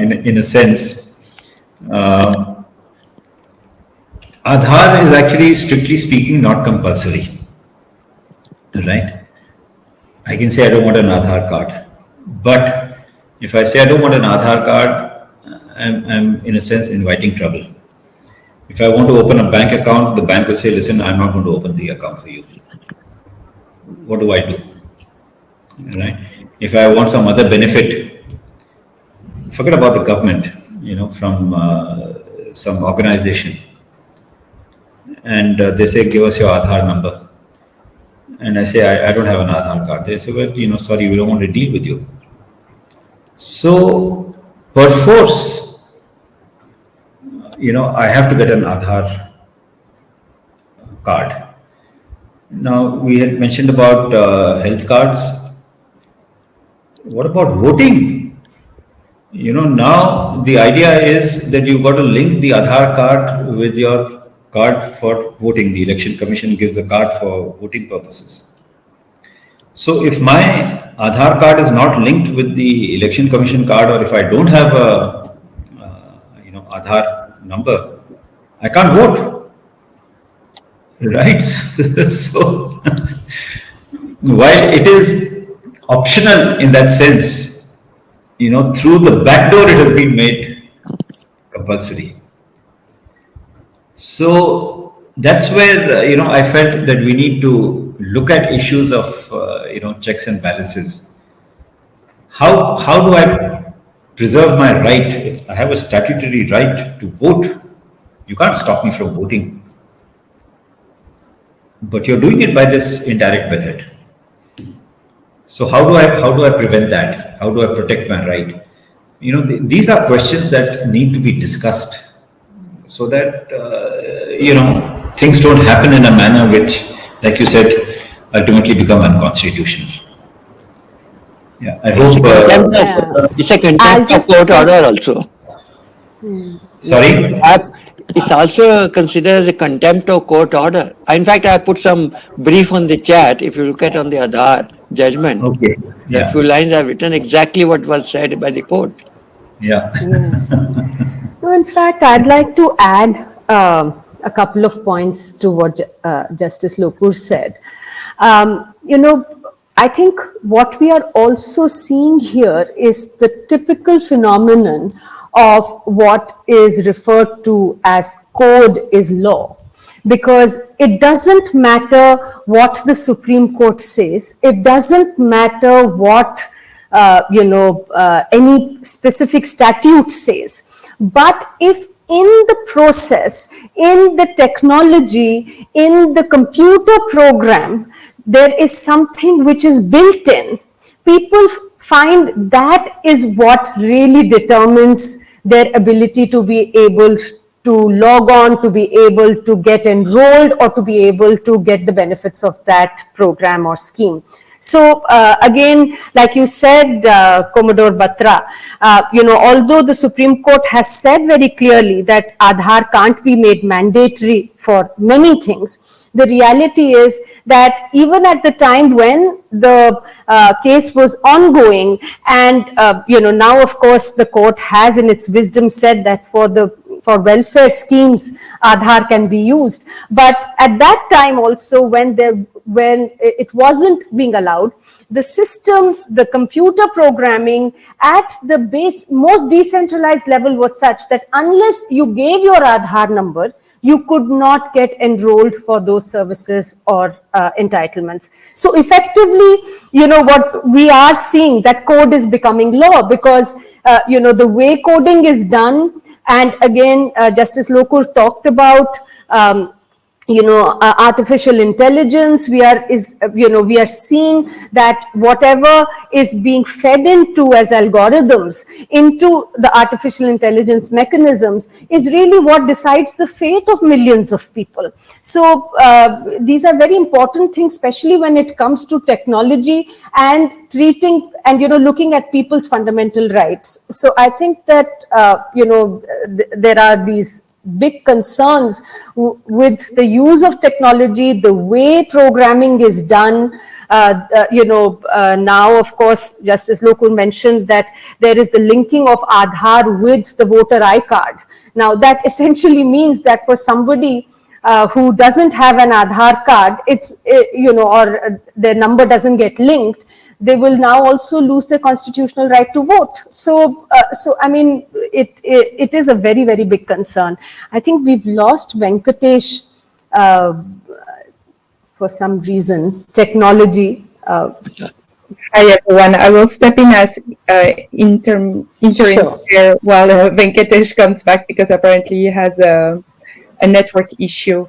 in a sense. Aadhaar is actually, strictly speaking, not compulsory, right? I can say I don't want an Aadhaar card, but if I say I don't want an Aadhaar card, I'm in a sense inviting trouble. If I want to open a bank account, the bank will say, listen, I'm not going to open the account for you. What do I do? Right? If I want some other benefit, forget about the government, from some organization, and they say, give us your Aadhaar number. And I say, I don't have an Aadhaar card. They say, well, sorry, we don't want to deal with you. So, perforce, I have to get an Aadhaar card. Now, we had mentioned about health cards. What about voting? Now the idea is that you've got to link the Aadhaar card with your card for voting. The Election Commission gives a card for voting purposes. So if my Aadhaar card is not linked with the Election Commission card, or if I don't have a Aadhaar number, I can't vote, right? So while it is optional in that sense, through the back door it has been made compulsory. So that's where I felt that we need to look at issues of checks and balances. How do I preserve my right? I have a statutory right to vote. You can't stop me from voting. But you're doing it by this indirect method. So how do I prevent that? How do I protect my right? These are questions that need to be discussed, so that things don't happen in a manner which, like you said, ultimately become unconstitutional. Yeah, I hope.
It's a contempt of court order also.
Sorry?
It's also considered as a contempt of court order. In fact, I put some brief on the chat. If you look at on the Aadhaar judgment,
okay.
The few lines I've written exactly what was said by the court.
Yeah.
Yes. No, in fact, I'd like to add a couple of points to what Justice Lokur said. I think what we are also seeing here is the typical phenomenon of what is referred to as code is law, because it doesn't matter what the Supreme Court says, it doesn't matter what any specific statute says, but if in the process, in the technology, in the computer program, there is something which is built in, people find that is what really determines their ability to be able to log on, to be able to get enrolled, or to be able to get the benefits of that program or scheme. So again, like you said, Commodore Batra, although the Supreme Court has said very clearly that Aadhaar can't be made mandatory for many things, the reality is that even at the time when the case was ongoing, and now of course the court has in its wisdom said that for welfare schemes, Aadhaar can be used. But at that time also, when it wasn't being allowed, the systems, the computer programming at the most decentralized level was such that unless you gave your Aadhaar number, you could not get enrolled for those services or entitlements. So effectively, what we are seeing, that code is becoming law because, the way coding is done, and again, Justice Lokur talked about, artificial intelligence. We are seeing that whatever is being fed into as algorithms into the artificial intelligence mechanisms is really what decides the fate of millions of people. So these are very important things, especially when it comes to technology and treating and looking at people's fundamental rights. So I think that there are these big concerns with the use of technology, the way programming is done. Now, of course, Justice Lokur mentioned that there is the linking of Aadhaar with the voter I card. Now, that essentially means that for somebody who doesn't have an Aadhaar card, or their number doesn't get linked, they will now also lose their constitutional right to vote. So I mean, it is a very, very big concern. I think we've lost Venkatesh for some reason. Technology.
Hi everyone. I will step in as interim
Sure.
here while Venkatesh comes back because apparently he has a network issue.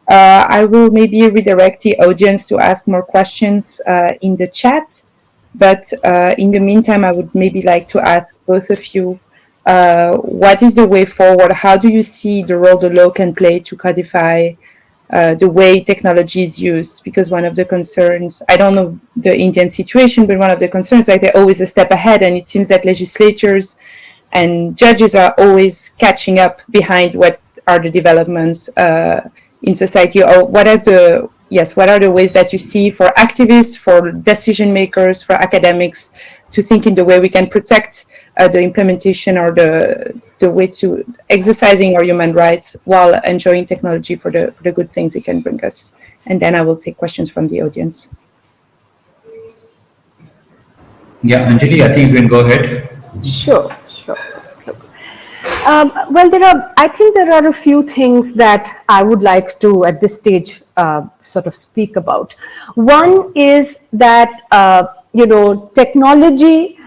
I will maybe redirect the audience to ask more questions in the chat. But in the meantime, I would maybe like to ask both of you, what is the way forward? How do you see the role the law can play to codify the way technology is used? Because one of the concerns, I don't know the Indian situation, but one of the concerns, like they're always a step ahead, and it seems that legislatures and judges are always catching up behind what are the developments in society, or what are the ways that you see for activists, for decision makers, for academics to think in the way we can protect the implementation or the way to exercising our human rights while enjoying technology for the good things it can bring us. And then I will take questions from the audience.
Yeah, Anjali, I think you can go ahead.
Sure. Well, I think there are a few things that I would like to, at this stage, sort of speak about. One is that, technology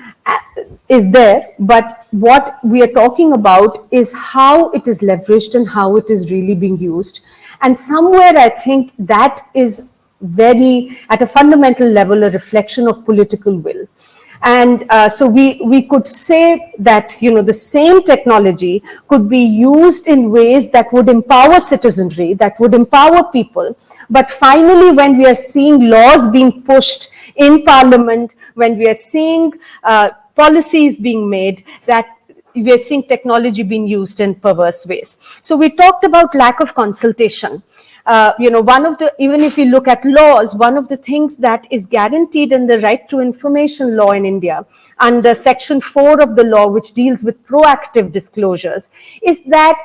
is there, but what we are talking about is how it is leveraged and how it is really being used. And somewhere I think that is very, at a fundamental level, a reflection of political will. And so we could say that, the same technology could be used in ways that would empower citizenry, that would empower people. But finally, when we are seeing laws being pushed in Parliament, when we are seeing policies being made, that we are seeing technology being used in perverse ways. So we talked about lack of consultation. Even if we look at laws, one of the things that is guaranteed in the right to information law in India, under Section 4 of the law, which deals with proactive disclosures, is that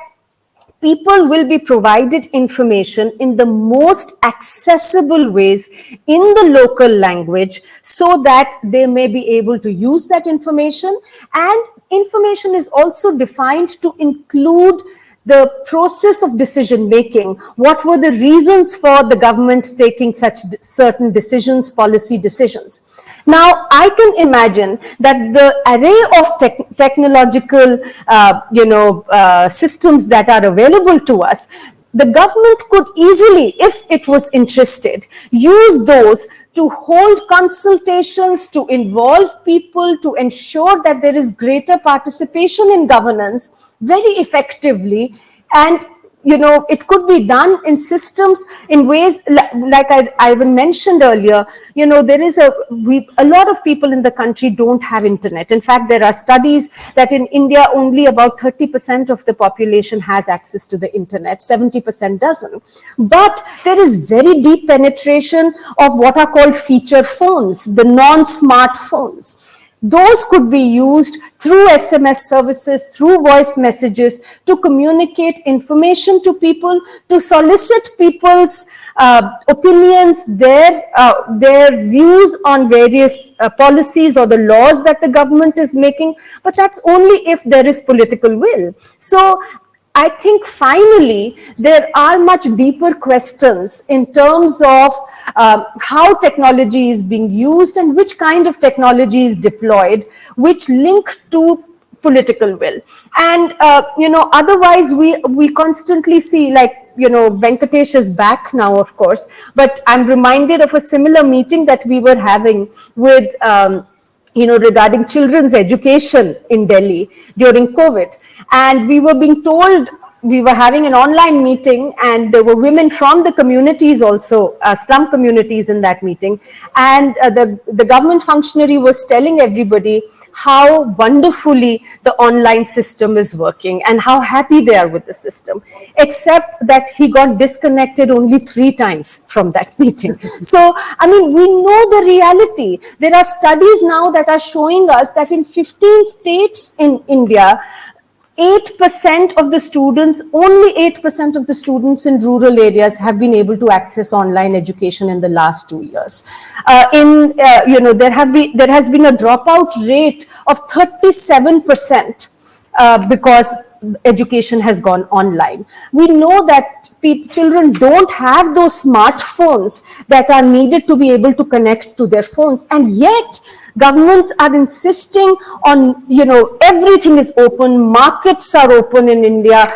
people will be provided information in the most accessible ways in the local language so that they may be able to use that information. And information is also defined to include the process of decision making. What were the reasons for the government taking such certain decisions, policy decisions? Now, I can imagine that the array of technological, systems that are available to us, the government could easily, if it was interested, use those to hold consultations, to involve people, to ensure that there is greater participation in governance very effectively. And it could be done in systems in ways like I even mentioned earlier. There is a lot of people in the country don't have internet. In fact, there are studies that in India only about 30% of the population has access to the internet, 70% doesn't. But there is very deep penetration of what are called feature phones, the non-smart phones. Those could be used through SMS services, through voice messages, to communicate information to people, to solicit people's opinions, their views on various policies or the laws that the government is making. But that's only if there is political will. So I think finally there are much deeper questions in terms of how technology is being used and which kind of technology is deployed, which link to political will. And otherwise we constantly see, like, Venkatesh is back now, of course, but I'm reminded of a similar meeting that we were having with regarding children's education in Delhi during COVID. And we were being told, we were having an online meeting, and there were women from the communities also, slum communities in that meeting. And the government functionary was telling everybody how wonderfully the online system is working and how happy they are with the system, except that he got disconnected only 3 times from that meeting. So, I mean, we know the reality. There are studies now that are showing us that in 15 states in India, 8% of the students, only 8% of the students in rural areas have been able to access online education in the last 2 years. There has been a dropout rate of 37% because education has gone online. We know that children don't have those smartphones that are needed to be able to connect to their phones, and yet governments are insisting on, everything is open, markets are open in India,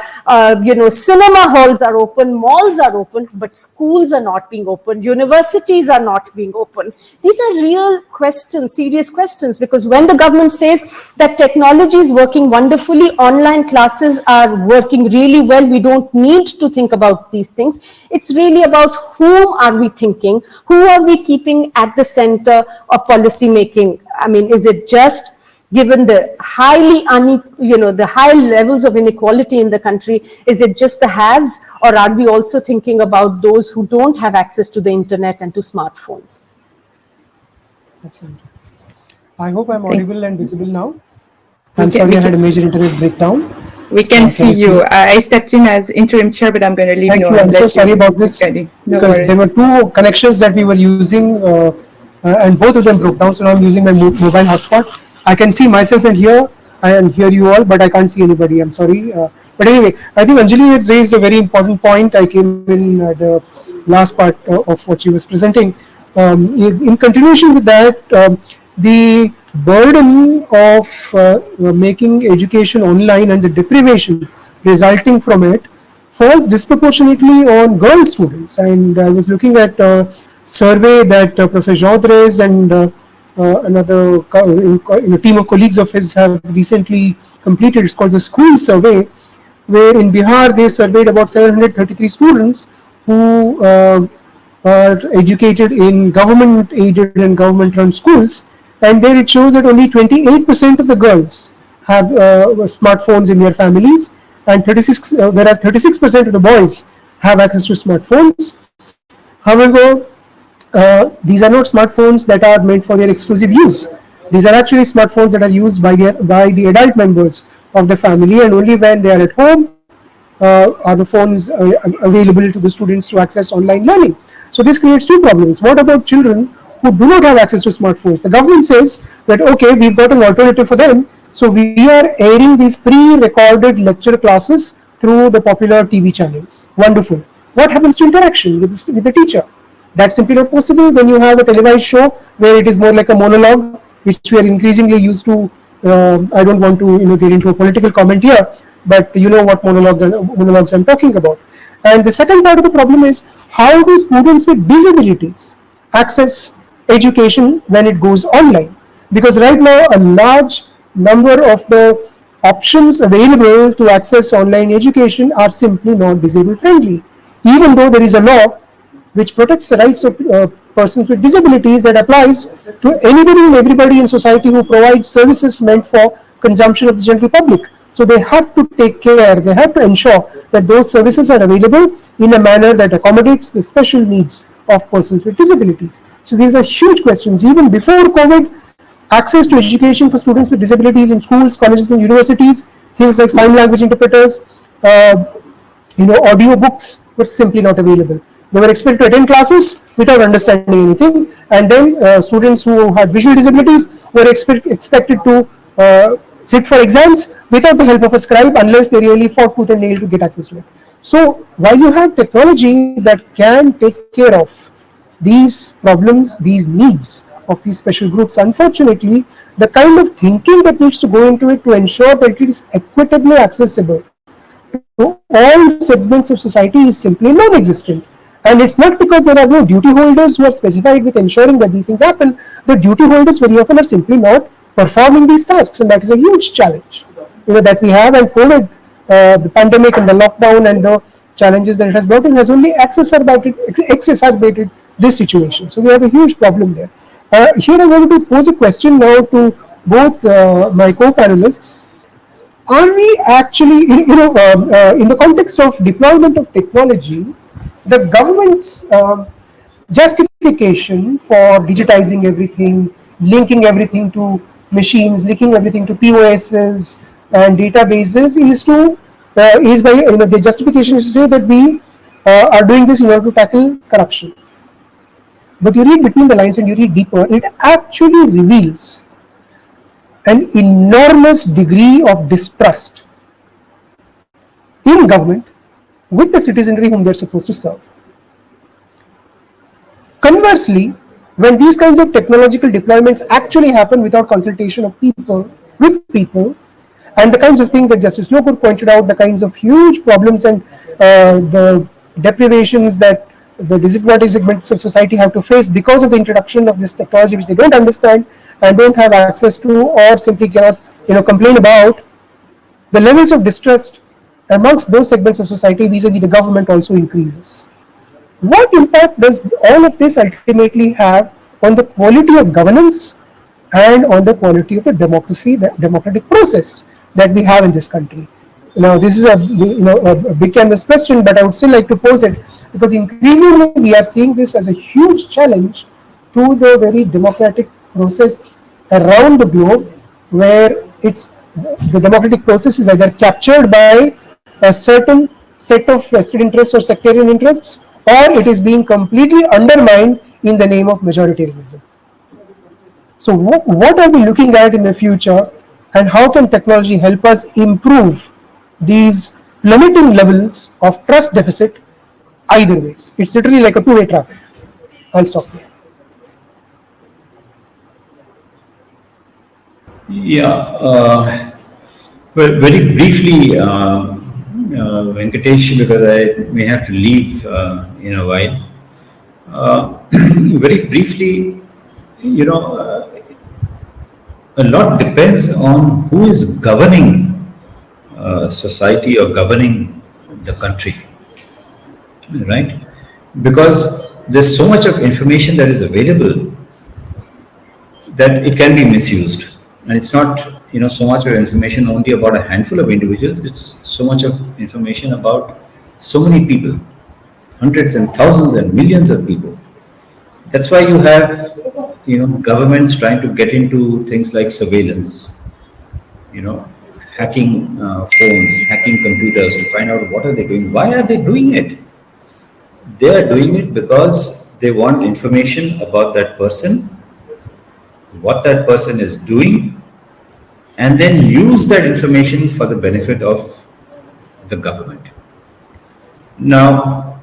cinema halls are open, malls are open, but schools are not being opened, universities are not being opened. These are real questions, serious questions, because when the government says that technology is working wonderfully, online classes are working really well, we don't need to think about these things. It's really about whom are we thinking, who are we keeping at the center of policy making. I mean, is it just, given the the high levels of inequality in the country, is it just the haves, or are we also thinking about those who don't have access to the internet and to smartphones?
Absolutely. I hope I'm audible and visible now. I'm sorry, I had a major internet breakdown.
We can see you. I stepped in as interim chair, but I'm going to leave you.
I'm so sorry about this, because there were 2 connections that we were using, and both of them broke down. So now I'm using my mobile hotspot. I can see myself and hear you all, but I can't see anybody. I'm sorry. But anyway, I think Anjali has raised a very important point. I came in the last part of what she was presenting. In continuation with that, the burden of making education online and the deprivation resulting from it falls disproportionately on girl students. And I was looking at a survey that Professor Jodres and another team of colleagues of his have recently completed. It's called the School Survey, where in Bihar they surveyed about 733 students who are educated in government-aided and government-run schools. And there it shows that only 28% of the girls have smartphones in their families, and whereas 36% of the boys have access to smartphones. However, these are not smartphones that are meant for their exclusive use. These are actually smartphones that are used by the adult members of the family, and only when they are at home are the phones available to the students to access online learning. So this creates 2 problems. What about children who do not have access to smartphones? The government says that, okay, we've got an alternative for them, so we are airing these pre-recorded lecture classes through the popular TV channels. Wonderful. What happens to interaction with the teacher? That's simply not possible when you have a televised show where it is more like a monologue, which we are increasingly used to. I don't want to get into a political comment here, but you know what monologues I'm talking about. And the second part of the problem is, how do students with disabilities access education when it goes online? Because right now a large number of the options available to access online education are simply not disabled friendly, even though there is a law which protects the rights of persons with disabilities that applies to anybody and everybody in society who provides services meant for consumption of the general public. So they have to take care, they have to ensure that those services are available in a manner that accommodates the special needs of persons with disabilities. So these are huge questions. Even before COVID, access to education for students with disabilities in schools, colleges and universities, things like sign language interpreters, audio books were simply not available. They were expected to attend classes without understanding anything, and then students who had visual disabilities were expected to sit for exams without the help of a scribe unless they really fought tooth and nail to get access to it. So while you have technology that can take care of these problems, these needs of these special groups, unfortunately, the kind of thinking that needs to go into it to ensure that it is equitably accessible to all segments of society is simply non-existent. And it's not because there are no duty holders who are specified with ensuring that these things happen. The duty holders very often are simply not performing these tasks, and that is a huge challenge, that we have. And COVID, the pandemic and the lockdown and the challenges that it has brought in has only exacerbated this situation. So we have a huge problem there. Here I want to pose a question now to both my co-panelists. Are we actually, in the context of deployment of technology, the government's justification for digitizing everything, linking everything to machines, linking everything to POSs and databases is by the justification is to say that we are doing this in order to tackle corruption. But you read between the lines and you read deeper, it actually reveals an enormous degree of distrust in government with the citizenry whom they're supposed to serve. Conversely, when these kinds of technological deployments actually happen without consultation of people, with people, and the kinds of things that Justice Lokur pointed out, the kinds of huge problems and the deprivations that the disadvantaged segments of society have to face because of the introduction of this technology which they don't understand and don't have access to, or simply cannot complain about, the levels of distrust amongst those segments of society vis-a-vis the government also increases. What impact does all of this ultimately have on the quality of governance and on the quality of the democracy, the democratic process that we have in this country? Now, this is a big canvas question, but I would still like to pose it because increasingly we are seeing this as a huge challenge to the very democratic process around the globe, where the democratic process is either captured by a certain set of vested interests or sectarian interests, or it is being completely undermined in the name of majoritarianism. So what are we looking at in the future, and how can technology help us improve these plummeting levels of trust deficit either ways? It's literally like a two-way traffic. I'll stop here.
Yeah, well, very briefly, Venkatesh, because I may have to leave in a while. Very briefly, a lot depends on who is governing society or governing the country, right? Because there's so much of information that is available that it can be misused. And it's not, so much of information only about a handful of individuals. It's so much of information about so many people, hundreds and thousands and millions of people. That's why you have, governments trying to get into things like surveillance, hacking phones, hacking computers to find out what are they doing. Why are they doing it? They are doing it because they want information about that person, what that person is doing, and then use that information for the benefit of the government. Now,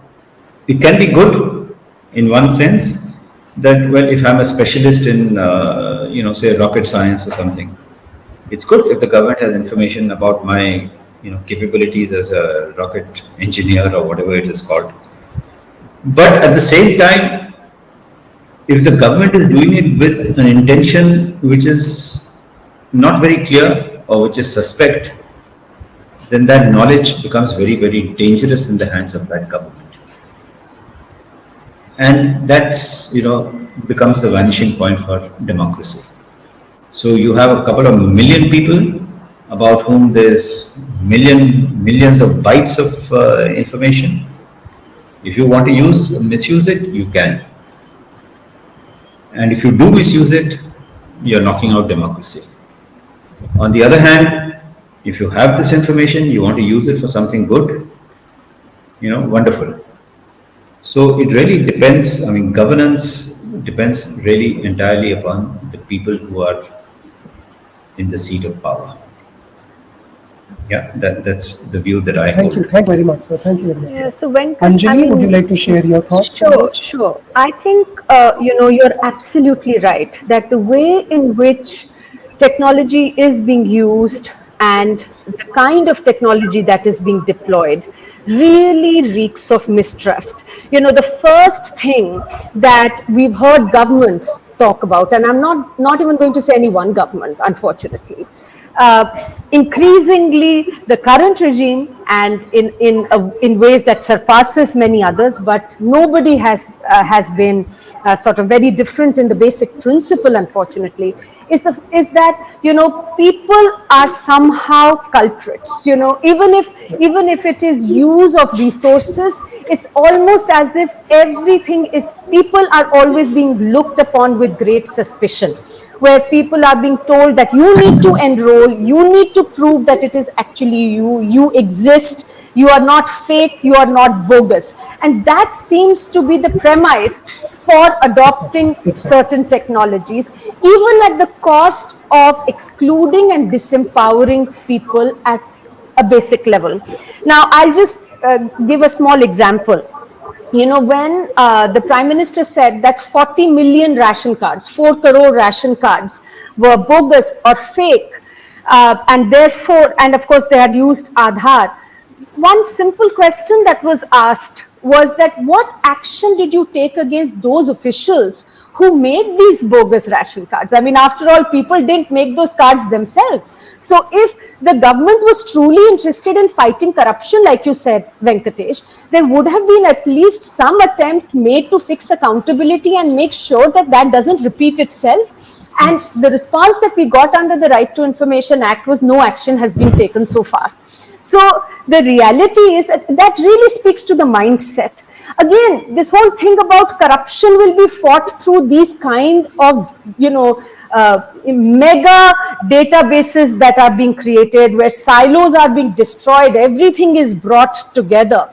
it can be good in one sense that, well, if I'm a specialist in, say rocket science or something, it's good if the government has information about my, capabilities as a rocket engineer or whatever it is called. But at the same time, if the government is doing it with an intention which is not very clear or which is suspect, then that knowledge becomes very, very dangerous in the hands of that government. And that's, becomes the vanishing point for democracy. So you have a couple of million people about whom there's millions of bytes of information. If you want to misuse it, you can. And if you do misuse it, you're knocking out democracy. On the other hand, if you have this information, you want to use it for something good, wonderful. So it really depends, governance depends really entirely upon the people who are in the seat of power. Yeah, that's the view that I
Thank you.
hold.
Thank you very much, sir. Thank you very much.
Yeah, so Venkat,
Anjali, would you like to share your thoughts on
Sure,
this?
sure. I think, you're absolutely right that the way in which technology is being used and the kind of technology that is being deployed really reeks of mistrust. The first thing that we've heard governments talk about, and I'm not even going to say any one government, unfortunately, increasingly the current regime and in ways that surpasses many others, but nobody has been sort of very different in the basic principle, unfortunately, is that people are somehow culprits. Even if it is use of resources, it's almost as if everything is, people are always being looked upon with great suspicion, where people are being told that you need to enroll, you need to prove that it is actually you exist, you are not fake, you are not bogus. And that seems to be the premise for adopting certain technologies, even at the cost of excluding and disempowering people at a basic level. Now, I'll just give a small example. When the Prime Minister said that 40 million ration cards, 4 crore ration cards were bogus or fake, and therefore, and of course they had used Aadhaar, one simple question that was asked was that what action did you take against those officials who made these bogus ration cards? I mean, after all, people didn't make those cards themselves. So if the government was truly interested in fighting corruption, like you said, Venkatesh, there would have been at least some attempt made to fix accountability and make sure that that doesn't repeat itself. And the response that we got under the Right to Information Act was no action has been taken so far. So the reality is that really speaks to the mindset. Again, this whole thing about corruption will be fought through these kind of, mega databases that are being created, where silos are being destroyed, everything is brought together.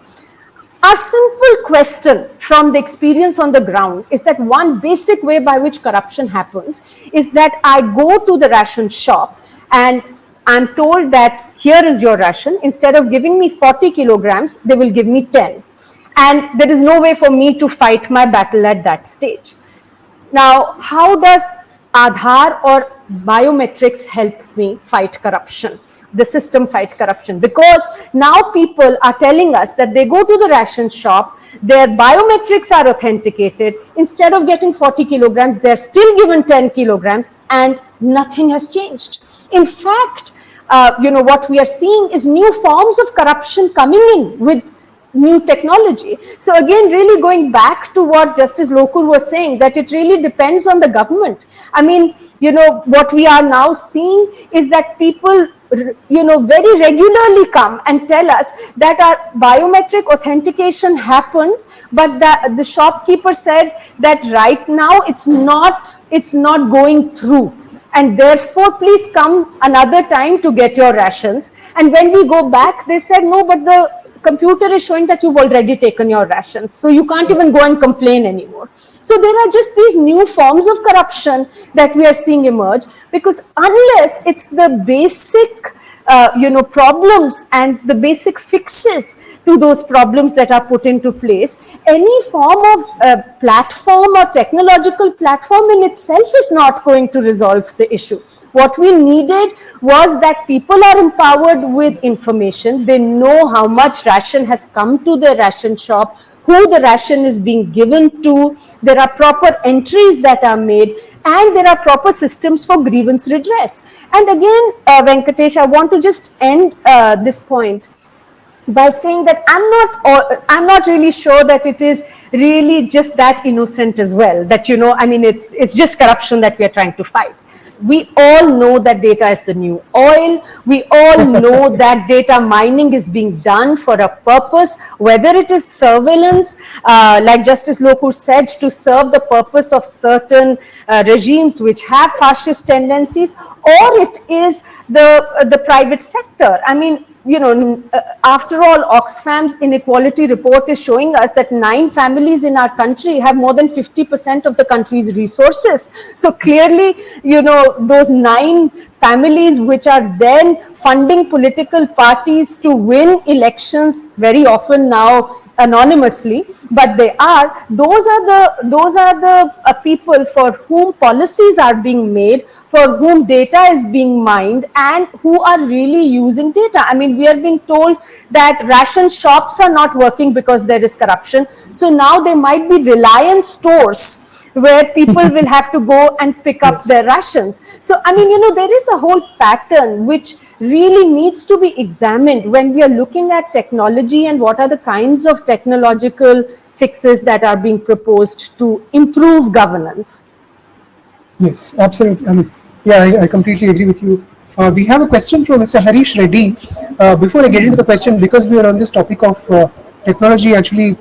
A simple question from the experience on the ground is that one basic way by which corruption happens is that I go to the ration shop and I'm told that here is your ration. Instead of giving me 40 kilograms, they will give me 10. And there is no way for me to fight my battle at that stage. Now, how does Aadhaar or biometrics help me fight corruption, the system fight corruption? Because now people are telling us that they go to the ration shop, their biometrics are authenticated. Instead of getting 40 kilograms, they're still given 10 kilograms and nothing has changed. In fact, what we are seeing is new forms of corruption coming in with new technology. So again, really going back to what Justice Lokur was saying, that it really depends on the government. I mean, what we are now seeing is that people, very regularly come and tell us that our biometric authentication happened, but the shopkeeper said that right now it's not going through. And therefore, please come another time to get your rations. And when we go back, they said, no, but the computer is showing that you've already taken your rations. So you can't even go and complain anymore. So there are just these new forms of corruption that we are seeing emerge, because unless it's the basic problems and the basic fixes to those problems that are put into place, any form of platform or technological platform in itself is not going to resolve the issue. What we needed was that people are empowered with information. They know how much ration has come to their ration shop, who the ration is being given to. There are proper entries that are made, and there are proper systems for grievance redress. And again, Venkatesh, I want to just end this point by saying that I'm not really sure that it is really just that innocent as well. That, it's just corruption that we are trying to fight. We all know that data is the new oil. We all know that data mining is being done for a purpose, whether it is surveillance, like Justice Lokur said, to serve the purpose of certain regimes which have fascist tendencies, or it is the private sector. I mean, after all, Oxfam's inequality report is showing us that 9 families in our country have more than 50% of the country's resources. So clearly, those 9 families which are then funding political parties to win elections, very often now anonymously, but they are, those are the people for whom policies are being made, for whom data is being mined, and who are really using data. I mean, we are being told that ration shops are not working because there is corruption. So now there might be Reliance stores where people will have to go and pick up their rations. So, I mean, there is a whole pattern which really needs to be examined when we are looking at technology and what are the kinds of technological fixes that are being proposed to improve governance.
Yes, absolutely. I mean, yeah, I completely agree with you. We have a question from Mr. Harish Reddy. Before I get into the question, because we are on this topic of technology actually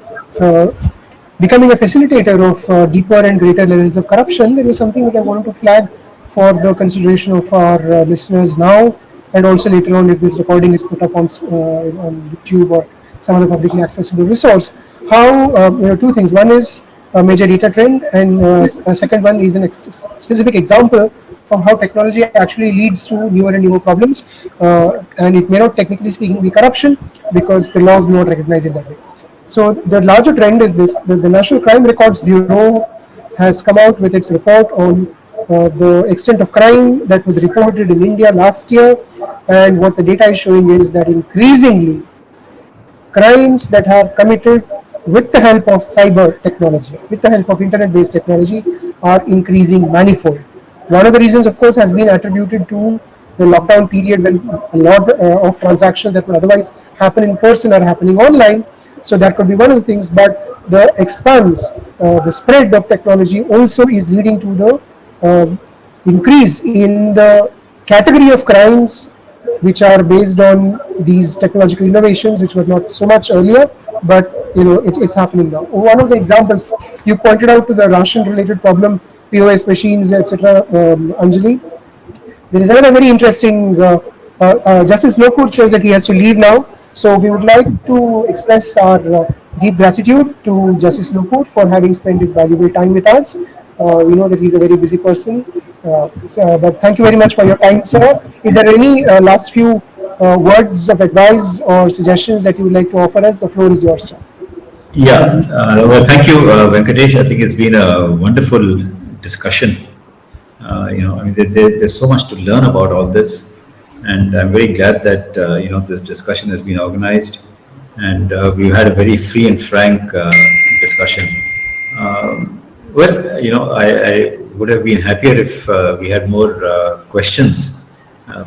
becoming a facilitator of deeper and greater levels of corruption, there is something that I wanted to flag for the consideration of our listeners now, and also later on if this recording is put up on YouTube or some other publicly accessible resource. How, two things. One is a major data trend, and a second one is a specific example of how technology actually leads to newer and newer problems, and it may not technically speaking be corruption because the laws do not recognize it that way. So the larger trend is this: the National Crime Records Bureau has come out with its report on the extent of crime that was reported in India last year, and what the data is showing is that increasingly crimes that are committed with the help of cyber technology, with the help of internet-based technology, are increasing manifold. One of the reasons, of course, has been attributed to the lockdown period when a lot of transactions that would otherwise happen in person are happening online. So that could be one of the things, but the expanse, the spread of technology also is leading to the increase in the category of crimes which are based on these technological innovations, which were not so much earlier, but it's happening now. One of the examples you pointed out to the ration-related problem, POS machines, etc. Anjali. There is another very interesting. Justice Lokur says that he has to leave now, so we would like to express our deep gratitude to Justice Lokur for having spent his valuable time with us. We know that he's a very busy person, but thank you very much for your time, sir. If there are any last few words of advice or suggestions that you would like to offer us, the floor is yours, sir.
Yeah, well, thank you, Venkatesh. I think it's been a wonderful discussion. I mean, there's so much to learn about all this, and I'm very glad that this discussion has been organized, and we've had a very free and frank discussion. I would have been happier if we had more questions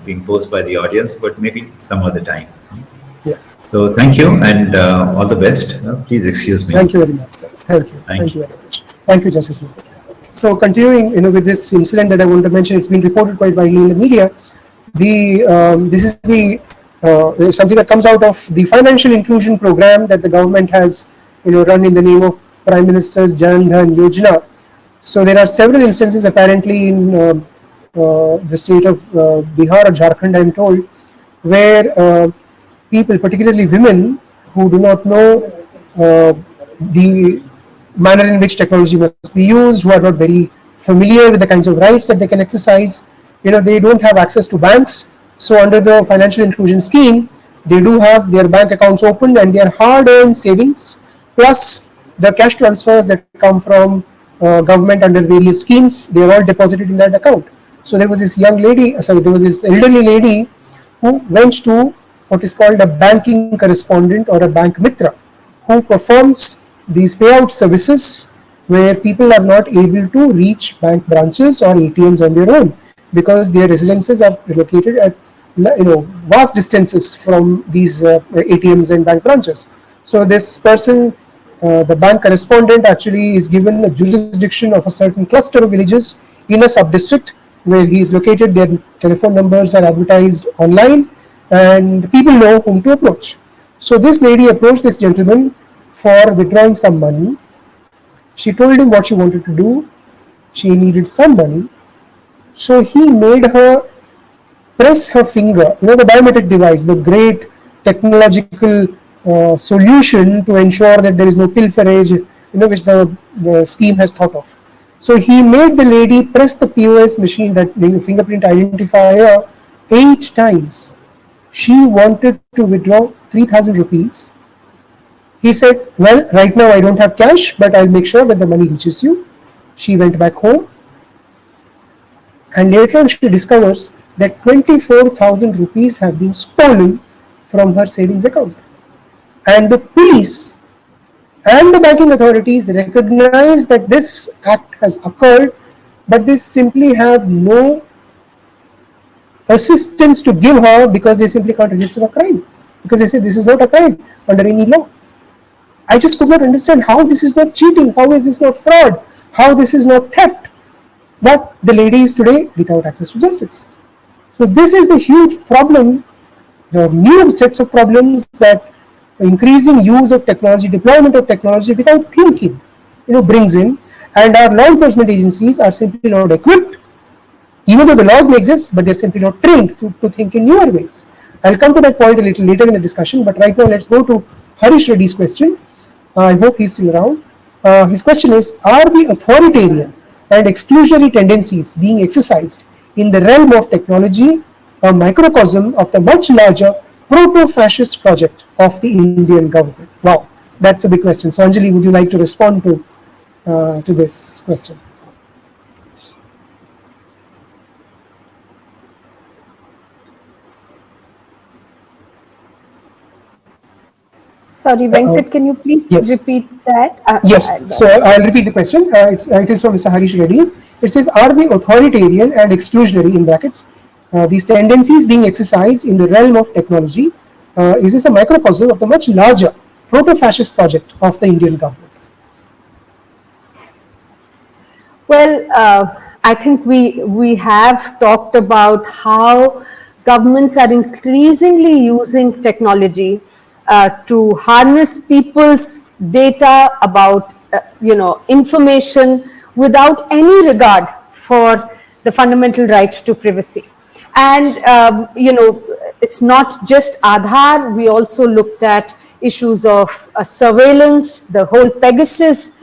being posed by the audience, but maybe some other time.
Yeah.
So thank you, and all the best. Please excuse me.
Thank you very much, sir. Thank you. Thank you very much. Thank you, Justice Lokur. So continuing, with this incident that I want to mention, it's been reported quite widely in the media. This is something that comes out of the financial inclusion program that the government has, run in the name of Prime Minister's Jan Dhan Yojana. So there are several instances apparently in the state of Bihar or Jharkhand, I'm told, where people, particularly women, who do not know the manner in which technology must be used, who are not very familiar with the kinds of rights that they can exercise, they don't have access to banks. So under the financial inclusion scheme, they do have their bank accounts opened, and their hard-earned savings, plus the cash transfers that come from government under various schemes, they are all deposited in that account. So there was this elderly lady who went to what is called a banking correspondent or a bank mitra, who performs these payout services where people are not able to reach bank branches or ATMs on their own because their residences are located at vast distances from these ATMs and bank branches. So this person, the bank correspondent, actually is given a jurisdiction of a certain cluster of villages in a sub-district where he is located. Their telephone numbers are advertised online, and people know whom to approach. So this lady approached this gentleman for withdrawing some money. She told him what she wanted to do. She needed some money. So he made her press her finger, the biometric device, the great technological solution to ensure that there is no pilferage, which the scheme has thought of. So he made the lady press the POS machine, that fingerprint identifier, 8 times. She wanted to withdraw 3,000 rupees. He said, well, right now I don't have cash, but I'll make sure that the money reaches you. She went back home, and later on she discovers that 24,000 rupees have been stolen from her savings account. And the police and the banking authorities recognize that this act has occurred, but they simply have no assistance to give her, because they simply can't register a crime, because they say this is not a crime under any law. I just could not understand how this is not cheating, how is this not fraud, how this is not theft. But the lady is today without access to justice. So this is the huge problem, the new sets of problems that increasing use of technology, deployment of technology without thinking, brings in, and our law enforcement agencies are simply not equipped, even though the laws may exist, but they're simply not trained to think in newer ways. I'll come to that point a little later in the discussion, but right now let's go to Harish Reddy's question. I hope he's still around. His question is, are the authoritarian and exclusionary tendencies being exercised in the realm of technology a microcosm of the much larger proto-fascist project of the Indian government? Wow, that's a big question. So Anjali, would you like to respond to this question?
Sorry, Venkat, can you please
Yes.
repeat that?
Yes, so I'll repeat the question. It is from Mr. Harish Reddy. It says, are the authoritarian and exclusionary, in brackets, these tendencies being exercised in the realm of technology, is this a microcosm of the much larger proto-fascist project of the Indian government?
Well, I think we have talked about how governments are increasingly using technology to harness people's data about information without any regard for the fundamental right to privacy. And it's not just Aadhaar. We also looked at issues of surveillance, the whole Pegasus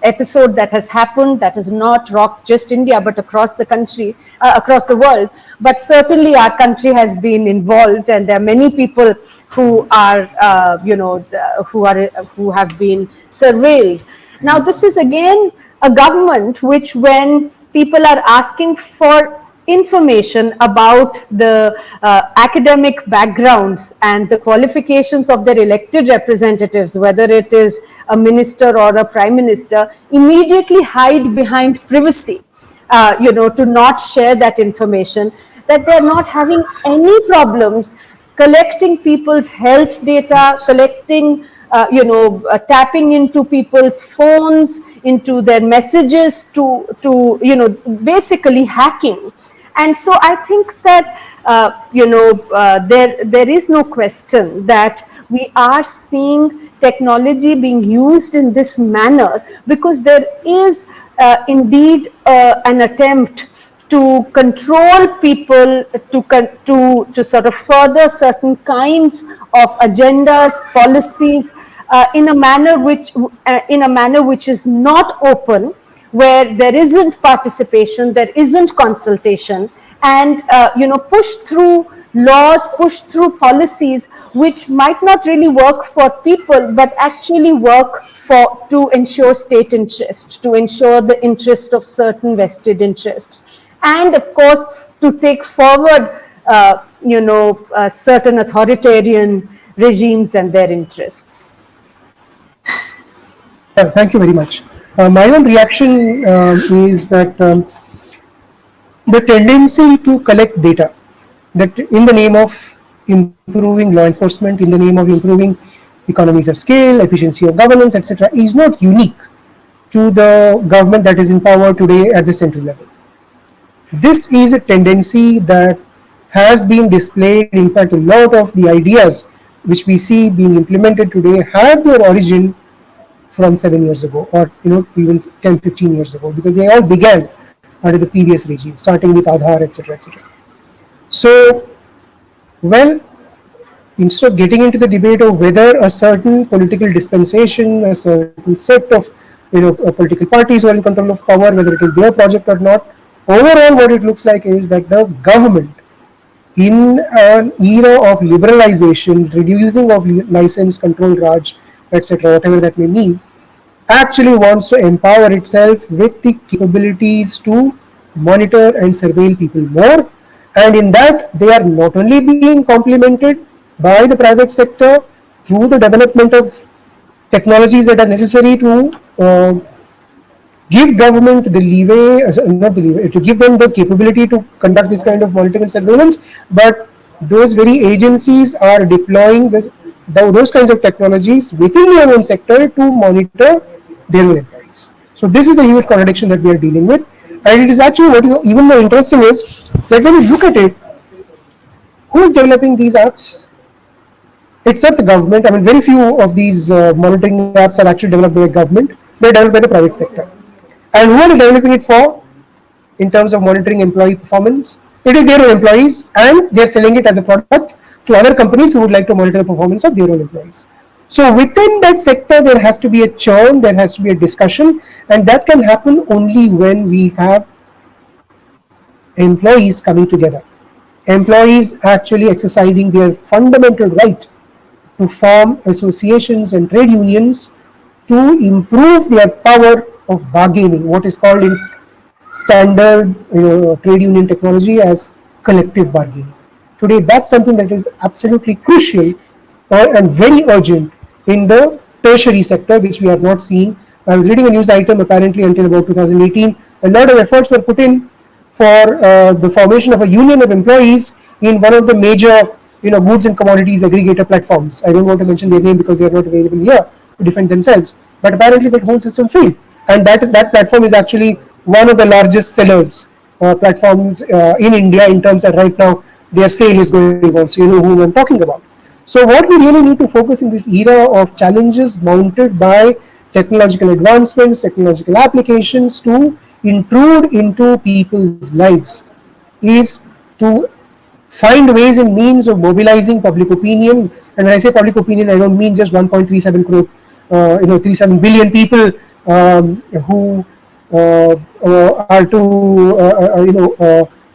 episode that has happened, that has not rocked just India but across the country, across the world. But certainly our country has been involved, and there are many people who are who have been surveilled. Now this is again a government which, when people are asking for information about the academic backgrounds and the qualifications of their elected representatives, whether it is a minister or a prime minister, immediately hide behind privacy, to not share that information, that they're not having any problems collecting people's health data, collecting, tapping into people's phones, into their messages, to basically hacking. And so I think that there is no question that we are seeing technology being used in this manner, because there is indeed an attempt to control people, to sort of further certain kinds of agendas, policies, in a manner which is not open, where there isn't participation, there isn't consultation, and push through laws, push through policies which might not really work for people, but actually work to ensure state interest, to ensure the interest of certain vested interests, and of course to take forward certain authoritarian regimes and their interests.
Thank you very much. My own reaction is that the tendency to collect data, that in the name of improving law enforcement, in the name of improving economies of scale, efficiency of governance, etc., is not unique to the government that is in power today at the central level. This is a tendency that has been displayed. In fact, a lot of the ideas which we see being implemented today have their origin from 7 years ago, or even 10-15 years ago, because they all began under the previous regime, starting with Aadhaar, etc., etc. So, well, instead of getting into the debate of whether a certain political dispensation, a certain set of political parties who are in control of power, whether it is their project or not, overall what it looks like is that the government, in an era of liberalization, reducing of license, control, Raj, etc., whatever that may mean, actually wants to empower itself with the capabilities to monitor and surveil people more. And in that, they are not only being complemented by the private sector through the development of technologies that are necessary to give government the leeway, not the leeway, to give them the capability to conduct this kind of monitoring and surveillance, but those very agencies are deploying those kinds of technologies within their own sector to monitor their own employees. So this is the huge contradiction that we are dealing with, and it is actually what is even more interesting is that when you look at it, who is developing these apps? It's not the government. I mean, very few of these monitoring apps are actually developed by the government. They're developed by the private sector. And who are they developing it for in terms of monitoring employee performance? It is their own employees, and they're selling it as a product to other companies who would like to monitor the performance of their own employees. So within that sector, there has to be a churn, there has to be a discussion, and that can happen only when we have employees coming together. Employees actually exercising their fundamental right to form associations and trade unions to improve their power of bargaining, what is called in standard trade union technology as collective bargaining. Today, that's something that is absolutely crucial and very urgent in the tertiary sector, which we are not seeing. I was reading a news item, apparently until about 2018, a lot of efforts were put in for the formation of a union of employees in one of the major goods and commodities aggregator platforms. I don't want to mention their name because they are not available here to defend themselves, but apparently that whole system failed, and that platform is actually one of the largest sellers platforms in India in terms of right now their sale is going on, so you know who I'm talking about. So what we really need to focus in this era of challenges mounted by technological advancements, technological applications to intrude into people's lives is to find ways and means of mobilizing public opinion. And when I say public opinion, I don't mean just 1.37 crore, 37 billion people who are to,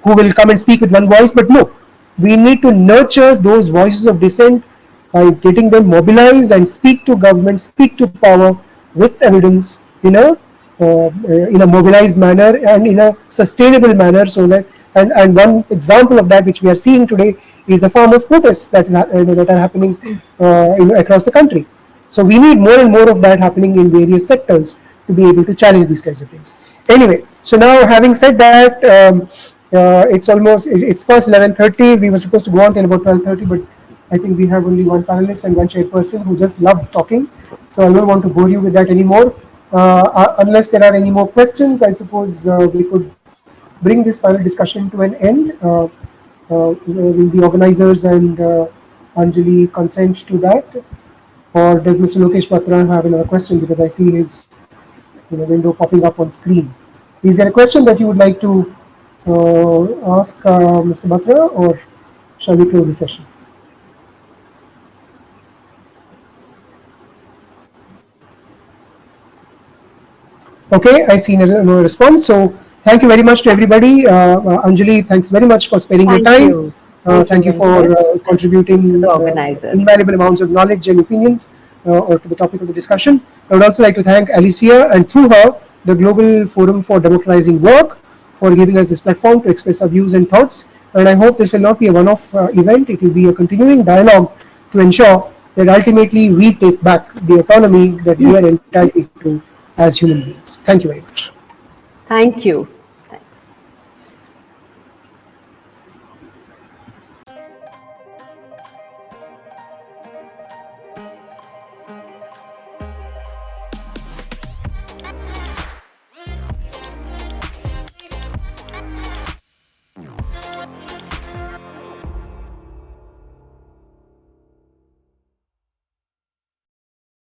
who will come and speak with one voice, but no, we need to nurture those voices of dissent by getting them mobilized and speak to government, speak to power with evidence in a mobilized manner and in a sustainable manner, so that and one example of that which we are seeing today is the farmers' protests that are happening across the country. So we need more and more of that happening in various sectors to be able to challenge these kinds of things. Anyway, so now having said that, it's past 11:30. We were supposed to go on till about 12:30, but I think we have only one panelist and one chairperson who just loves talking. So I don't want to bore you with that anymore. Unless there are any more questions, I suppose we could bring this panel discussion to an end. Will the organizers and Anjali consent to that? Or does Mr. Lokesh Batra have another question, because I see his window popping up on screen? Is there a question that you would like to ask Mr. Batra, or shall we close the session? Okay, I see no response. So thank you very much to everybody. Anjali, thanks very much for sparing your time. Thank you for contributing
to the organizers
invaluable amounts of knowledge and opinions or to the topic of the discussion. I would also like to thank Alicia, and through her, the Global Forum for Democratizing Work, for giving us this platform to express our views and thoughts. And I hope this will not be a one-off event. It will be a continuing dialogue to ensure that ultimately we take back the autonomy that we are entitled to as human beings. Thank you very much.
Thank you.